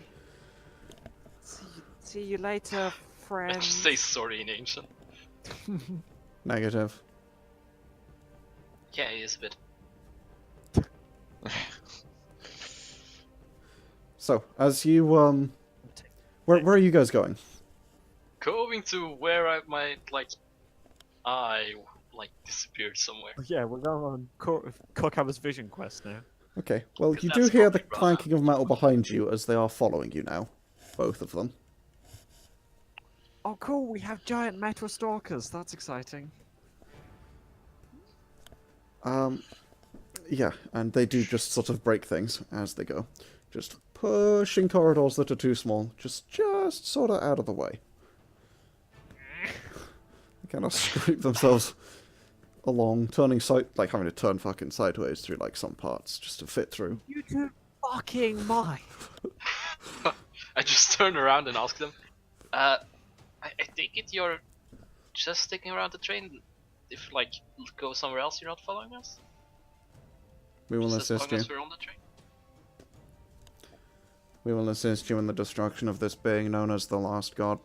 Speaker 3: See you later,
Speaker 4: I
Speaker 3: friend.
Speaker 4: just say sorry in ancient.
Speaker 1: Negative.
Speaker 4: Yeah, he is a bit.
Speaker 1: So, as you where are you guys going?
Speaker 4: Going to where I disappeared somewhere.
Speaker 3: Yeah, we're going on Coghammer's vision quest now.
Speaker 1: Okay. Well,
Speaker 4: Because
Speaker 1: you do
Speaker 4: that's
Speaker 1: hear the
Speaker 4: probably right.
Speaker 1: clanking of metal behind you as they are following you now, both of them.
Speaker 3: Oh, cool! We have giant metal stalkers. That's exciting.
Speaker 1: Yeah, and they do just sort of break things as they go, just pushing corridors that are too small, just sort of out of the way. They kind of scrape themselves along, turning like having to turn fucking sideways through like some parts just to fit through.
Speaker 3: You two fucking mind.
Speaker 4: I just turn around and ask them, I take it you're just sticking around the train. If go somewhere else, you're not following us.
Speaker 1: We will
Speaker 4: Just as
Speaker 1: assist
Speaker 4: long
Speaker 1: you.
Speaker 4: as we're on the train.
Speaker 1: We will assist you in the destruction of this being known as the Last God.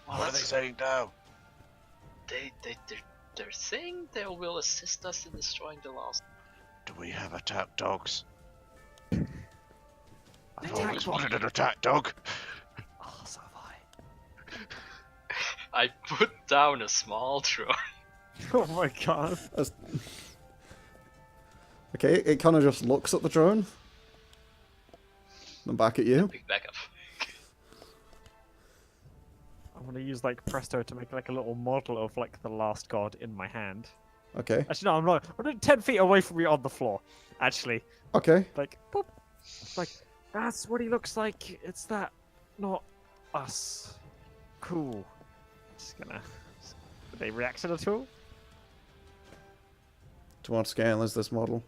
Speaker 4: Well,
Speaker 2: What are they saying now?
Speaker 4: They're saying they will assist us in destroying the last.
Speaker 2: Do we have attack dogs? I
Speaker 3: Attack
Speaker 2: always
Speaker 3: dog.
Speaker 2: wanted an attack dog.
Speaker 3: Oh, so have
Speaker 4: I put down a small drone.
Speaker 3: I. Oh my god.
Speaker 1: Okay, it kind of just looks at the drone, then back at you.
Speaker 4: Big backup.
Speaker 3: I want to use Presto to make a little model of the last god in my hand.
Speaker 1: Okay,
Speaker 3: Actually, no, I'm not. I'm 10 feet away from you on the floor. Actually,
Speaker 1: okay.
Speaker 3: boop. That's what he looks like. It's that, not us. Cool. Just gonna. Did they react at all?
Speaker 1: To what scale is this model?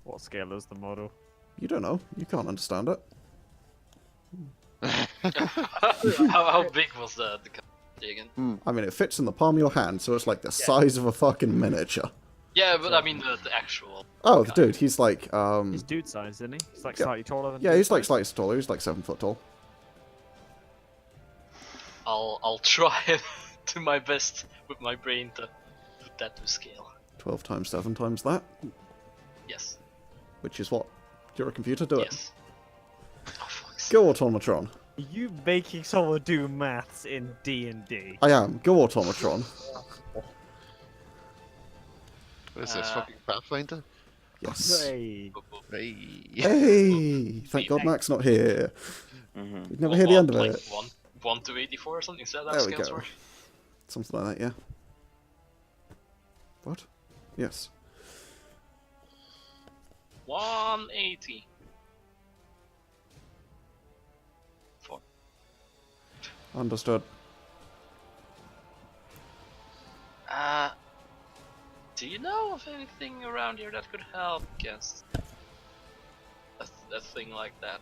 Speaker 3: What scale is the model?
Speaker 1: You don't know. You can't understand it.
Speaker 4: how big was the again?
Speaker 1: I mean, it fits in the palm of your hand, so it's like the size of a fucking miniature.
Speaker 4: Yeah, but I mean the actual.
Speaker 1: Oh, the dude, he's like,
Speaker 3: He's dude size, isn't he? He's
Speaker 1: yeah.
Speaker 3: slightly taller than.
Speaker 1: yeah,
Speaker 3: dude
Speaker 1: he's like
Speaker 3: size.
Speaker 1: slightly taller. He's like 7 foot tall.
Speaker 4: I'll try to my best with my brain to put that to scale.
Speaker 1: 12 times 7 times that,
Speaker 4: Yes.
Speaker 1: which is what? You're a computer, do it.
Speaker 4: Yes. Oh fuck's
Speaker 1: Go Automatron.
Speaker 3: Are you making someone do maths in D&D?
Speaker 1: I am. Go Automatron.
Speaker 2: What is this,
Speaker 4: Uh,
Speaker 2: fucking Pathfinder?
Speaker 1: Yes.
Speaker 3: Hey.
Speaker 2: Hey.
Speaker 1: Hey! Thank God Mac's not here.
Speaker 5: Mm-hmm.
Speaker 1: We'd never hear the end of it.
Speaker 4: 1 to 84 or something. Is that how
Speaker 1: There we
Speaker 4: scales
Speaker 1: go.
Speaker 4: work?
Speaker 1: Something like that, yeah. What? Yes.
Speaker 4: 180. 4.
Speaker 1: Understood.
Speaker 4: Do you know of anything around here that could help against a thing like that?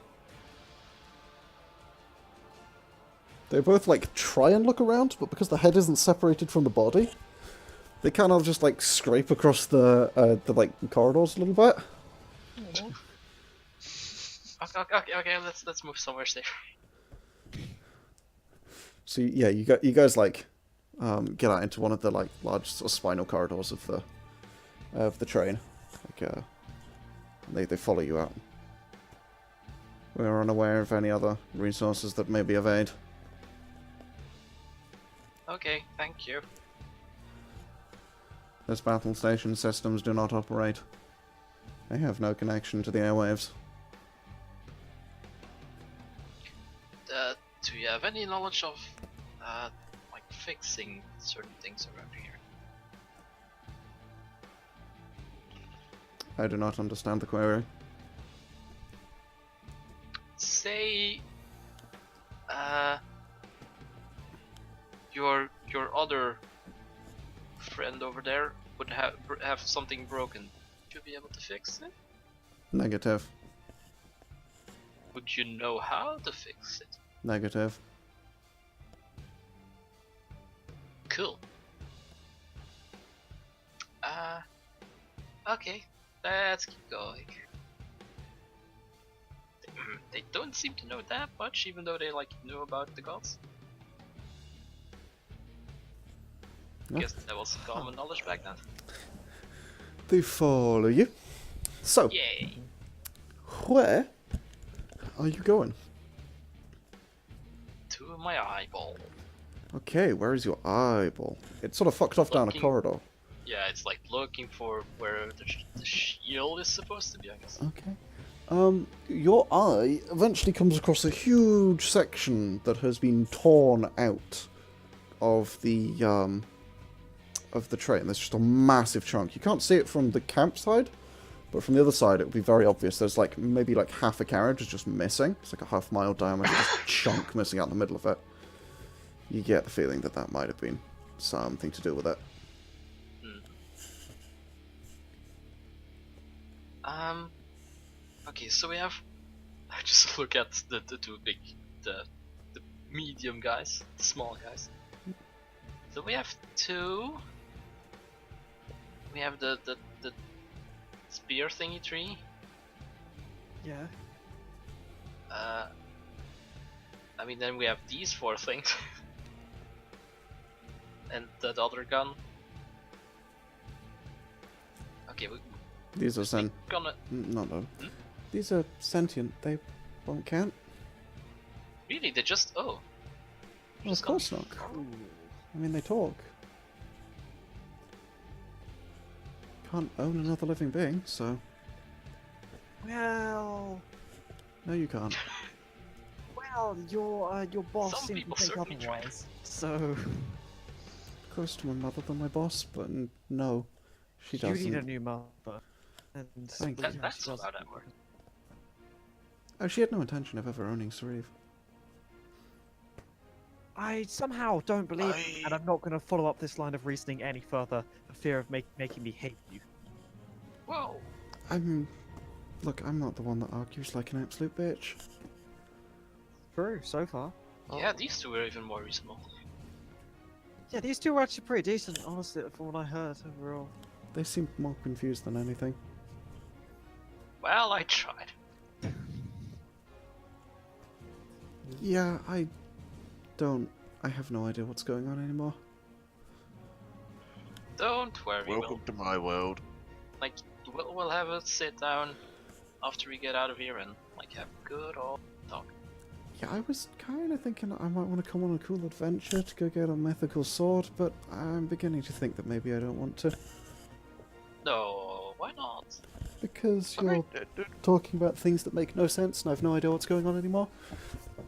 Speaker 1: They both try and look around, but because the head isn't separated from the body, they kind of just scrape across the corridors a little bit.
Speaker 4: Okay, let's move somewhere safe.
Speaker 1: So yeah, you guys get out into one of the large sort of spinal corridors of the train. They follow you out. We're unaware of any other resources that may be of aid.
Speaker 4: Okay, thank you.
Speaker 1: This battle station systems do not operate. They have no connection to the airwaves.
Speaker 4: Do you have any knowledge of, like fixing certain things around here?
Speaker 1: I do not understand the query.
Speaker 4: Say, your other friend over there would have something broken. Would you be able to fix it?
Speaker 1: Negative.
Speaker 4: Would you know how to fix it?
Speaker 1: Negative.
Speaker 4: Cool. Okay, let's keep going. They don't seem to know that much, even though they like knew about the gods.
Speaker 1: Yeah.
Speaker 4: Guess that was common knowledge back then.
Speaker 1: They follow you. So,
Speaker 4: Yay!
Speaker 1: where are you going?
Speaker 4: To my eyeball.
Speaker 1: Okay, where is your eyeball? It's sort of fucked off down a
Speaker 4: Looking-
Speaker 1: corridor.
Speaker 4: Yeah, it's like looking for where the shield is supposed to be, I guess.
Speaker 1: Okay. Your eye eventually comes across a huge section that has been torn out of the train. There's just a massive chunk. You can't see it from the camp side, but from the other side it would be very obvious. There's like maybe like half a carriage is just missing. It's like a half-mile diameter just chunk missing out in the middle of it. You get the feeling that that might have been something to do with it.
Speaker 4: Okay, so we have. I just look at the two big, the medium guys, the small guys. So we have two. We have the spear thingy tree.
Speaker 3: Yeah.
Speaker 4: I mean, then we have these four things, and that other gun. Okay, we
Speaker 1: These are
Speaker 4: gonna.
Speaker 1: no. These are sentient. They won't count.
Speaker 4: Really, they just
Speaker 1: Well,
Speaker 4: just
Speaker 1: of course not. I mean, they talk. Can't own another living being, so
Speaker 3: Well,
Speaker 1: no, you can't.
Speaker 3: your boss
Speaker 4: Some
Speaker 3: seemed
Speaker 4: people
Speaker 3: to think
Speaker 4: certainly try.
Speaker 3: otherwise. So
Speaker 1: Closer to my mother than my boss, but no, she
Speaker 3: you
Speaker 1: doesn't.
Speaker 3: need a new mother. And
Speaker 1: Thank
Speaker 3: yeah,
Speaker 1: you.
Speaker 4: That's
Speaker 3: she
Speaker 4: not how
Speaker 3: doesn't.
Speaker 4: that works.
Speaker 1: Oh, she had no intention of ever owning Sauriv.
Speaker 3: I somehow don't believe it, and I'm not going to follow up this line of reasoning any further for fear of making me hate you.
Speaker 4: Whoa!
Speaker 1: I mean, look, I'm not the one that argues like an absolute bitch.
Speaker 3: True, so far.
Speaker 4: Yeah, these two are even more reasonable.
Speaker 3: Yeah, these two were actually pretty decent, honestly, from what I heard overall.
Speaker 1: They seem more confused than anything.
Speaker 4: Well, I tried.
Speaker 1: Yeah, I have no idea what's going on anymore.
Speaker 4: Don't worry,
Speaker 2: Welcome to my world.
Speaker 4: we'll have a sit down after we get out of here and like have a good old talk.
Speaker 1: Yeah, I was kind of thinking I might want to come on a cool adventure to go get a mythical sword, but I'm beginning to think that maybe I don't want to.
Speaker 4: No, why not?
Speaker 1: Because you're talking about things that make no sense and I have no idea what's going on anymore.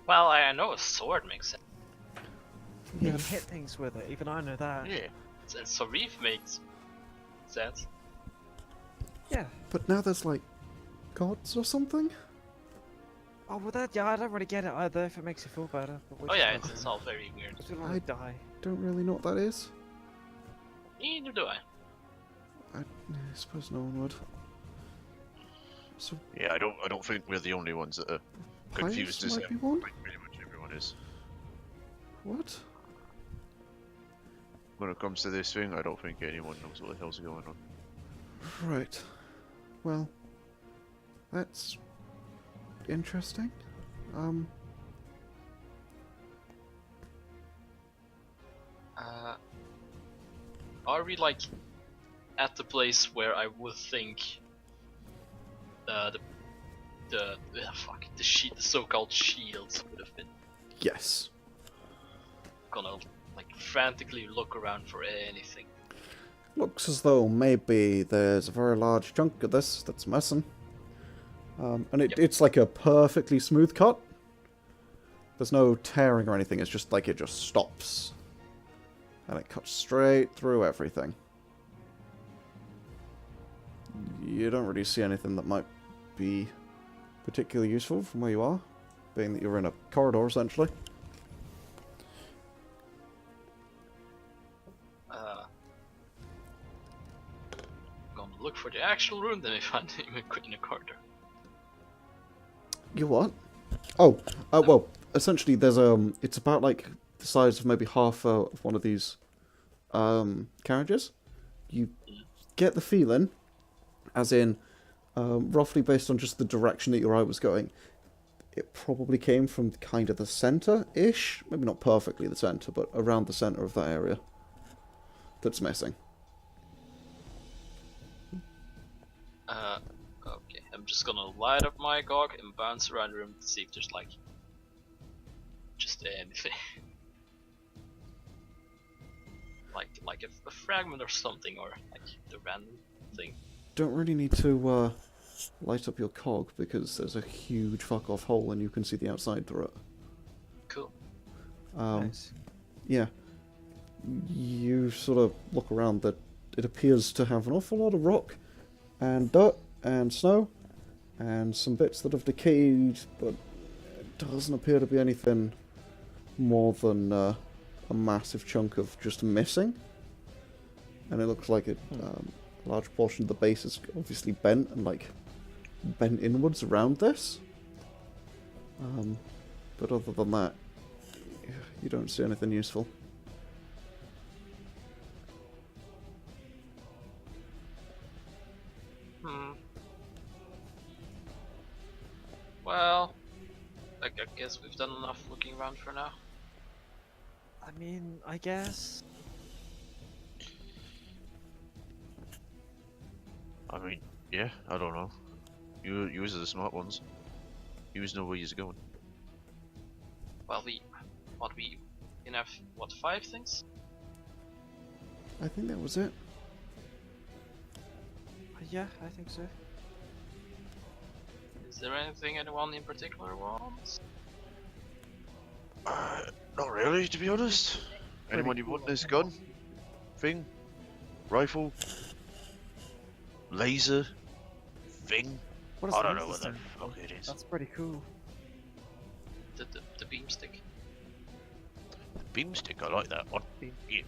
Speaker 4: Well, I know a sword makes sense.
Speaker 3: You
Speaker 1: Yeah,
Speaker 3: can hit things with it, even I know that.
Speaker 4: Yeah. And Sauriv makes sense.
Speaker 3: Yeah.
Speaker 1: but now there's like gods or something?
Speaker 3: Oh, well that, yeah, I don't really get it either, if it makes you feel better. But we'll
Speaker 4: Oh yeah,
Speaker 3: just
Speaker 4: it's all very weird.
Speaker 3: let it die.
Speaker 1: Don't really know what that is.
Speaker 4: Neither do I.
Speaker 1: I suppose no one would. So,
Speaker 2: Yeah, I don't think we're the only ones that are confused
Speaker 1: Pious
Speaker 2: as
Speaker 1: might be one?
Speaker 2: like pretty much everyone is.
Speaker 1: What?
Speaker 2: When it comes to this thing, I don't think anyone knows what the hell's going on.
Speaker 1: Right. Well, that's interesting.
Speaker 4: Are we like at the place where I would think the the so-called shields would have been.
Speaker 1: Yes.
Speaker 4: Gonna like frantically look around for anything.
Speaker 1: Looks as though maybe there's a very large chunk of this that's missing. And it's like a perfectly smooth cut. There's no tearing or anything, it's just like it just stops. And it cuts straight through everything. You don't really see anything that might be particularly useful from where you are, being that you're in a corridor essentially.
Speaker 4: Gonna look for the actual room, then we find him in a corridor.
Speaker 1: You what? Oh, well, essentially there's it's about like the size of maybe half of one of these carriages. You get the feeling, as in, roughly based on just the direction that your eye was going, it probably came from kind of the center-ish, maybe not perfectly the center, but around the center of that area that's missing.
Speaker 4: Okay, I'm just gonna light up my gog and bounce around the room to see if there's like just anything. like a fragment or something, or like the random thing.
Speaker 1: Don't really need to light up your cog because there's a huge fuck off hole and you can see the outside through it.
Speaker 4: Cool.
Speaker 3: Nice.
Speaker 1: Yeah. You sort of look around that it appears to have an awful lot of rock and dirt and snow and some bits that have decayed, but it doesn't appear to be anything more than a massive chunk of just missing. And it looks like a large portion of the base is obviously bent and like bent inwards around this. But other than that, you don't see anything useful.
Speaker 4: Well, I guess we've done enough looking around for now.
Speaker 3: I mean, I guess.
Speaker 2: I mean, yeah, I don't know. You are the smart ones. You know where you're going.
Speaker 4: Well, we can have what, 5 things?
Speaker 1: I think that was it.
Speaker 3: Yeah, I think so.
Speaker 4: Is there anything anyone in particular wants?
Speaker 2: Not really, to be honest. Anyone you want this gun? Thing? Rifle? Laser? Thing?
Speaker 3: What is
Speaker 2: I
Speaker 3: the
Speaker 2: don't know
Speaker 3: laser
Speaker 2: what the
Speaker 3: thing?
Speaker 2: fuck it is.
Speaker 3: That's pretty cool.
Speaker 4: The beam stick.
Speaker 2: The beam stick, I like that one.
Speaker 3: Beam.
Speaker 2: Yeah.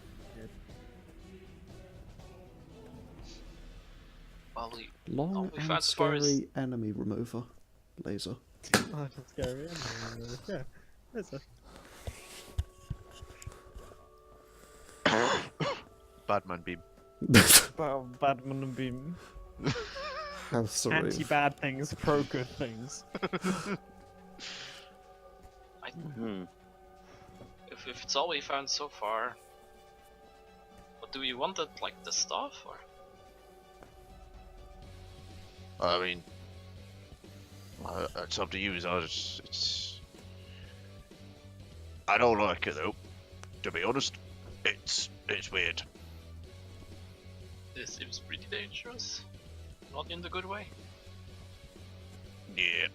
Speaker 4: Well,
Speaker 1: Long
Speaker 4: we
Speaker 1: and
Speaker 4: found Sauriv.
Speaker 1: scary enemy remover. Laser.
Speaker 3: Oh, that's scary. Yeah, there's a...
Speaker 2: Badman beam.
Speaker 3: Badman and beam.
Speaker 1: How Sauriv.
Speaker 3: Anti-bad things, pro-good things.
Speaker 4: If it's all we found so far, what do we want it, like the stuff, or?
Speaker 2: I mean, it's up to you. It's. I don't like it though. To be honest, it's weird.
Speaker 4: This seems pretty dangerous. Not in the good way.
Speaker 2: Yeah.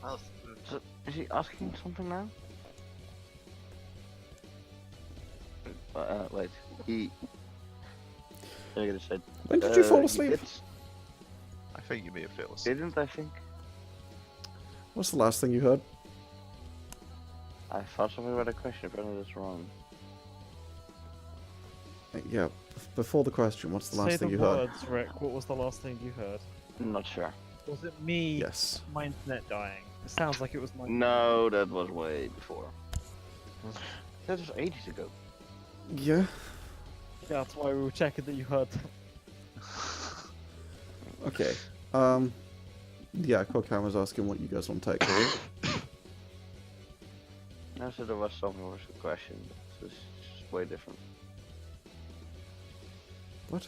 Speaker 4: Well,
Speaker 5: So, is he asking something now? Wait, he... I gotta say...
Speaker 1: When did you fall
Speaker 5: he
Speaker 1: asleep?
Speaker 2: I think you may have failed. Asleep.
Speaker 5: Didn't I think?
Speaker 1: What's the last thing you heard?
Speaker 5: I thought something about a question, apparently that's wrong.
Speaker 1: Yeah, before the question, what's the last
Speaker 3: Say
Speaker 1: thing
Speaker 3: the
Speaker 1: you heard?
Speaker 3: words, Rick. What was the last thing you heard?
Speaker 5: I'm not sure.
Speaker 3: Was it me?
Speaker 1: Yes.
Speaker 3: My internet dying. It sounds like it was my.
Speaker 5: No, that was way before. That was ages ago.
Speaker 1: Yeah.
Speaker 3: Yeah, that's why we were checking that you heard.
Speaker 1: Okay. Yeah, Coghammer's asking what you guys want to take.
Speaker 5: I said there was something was a question. This is way different.
Speaker 1: What?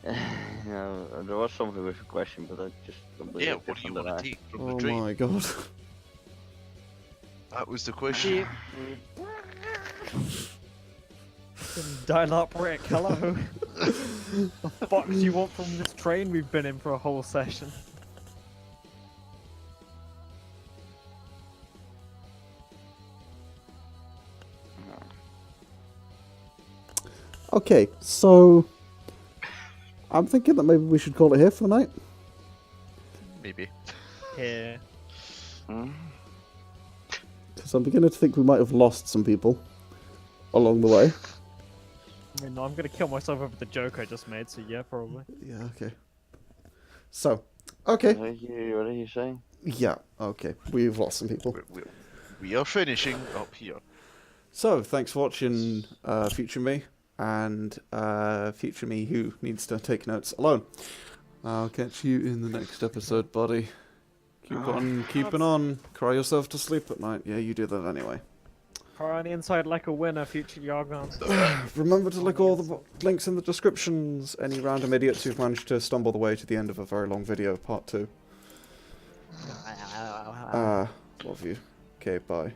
Speaker 5: Yeah, there was something with a question, but I just completely
Speaker 2: Yeah,
Speaker 5: looked
Speaker 2: what
Speaker 5: it
Speaker 2: do you
Speaker 5: from the
Speaker 2: want to
Speaker 5: eye.
Speaker 2: take from
Speaker 1: Oh
Speaker 2: the dream?
Speaker 1: my god.
Speaker 2: That was the question.
Speaker 3: Dial up, Rick. Hello. The fuck do you want from this train we've been in for a whole session?
Speaker 1: Okay, so I'm thinking that maybe we should call it here for the night.
Speaker 2: Maybe.
Speaker 3: Here.
Speaker 5: Hmm?
Speaker 1: Because I'm beginning to think we might have lost some people along the way.
Speaker 3: I mean, I'm gonna kill myself over the joke I just made, so yeah, probably.
Speaker 1: Yeah, okay. So, okay.
Speaker 5: What did you say?
Speaker 1: Yeah, okay. We've lost some people.
Speaker 2: We are finishing up here.
Speaker 1: So, thanks for watching Future Me, and Future Me who needs to take notes alone. I'll catch you in the next episode, buddy. Keep on keeping on. Cry yourself to sleep at night. Yeah, you do that anyway.
Speaker 3: Cry on the inside like a winner, future Yargon.
Speaker 1: Remember to lick all the links in the descriptions. Any random idiots who've managed to stumble the way to the end of a very long video, part 2. Love you. Okay, bye.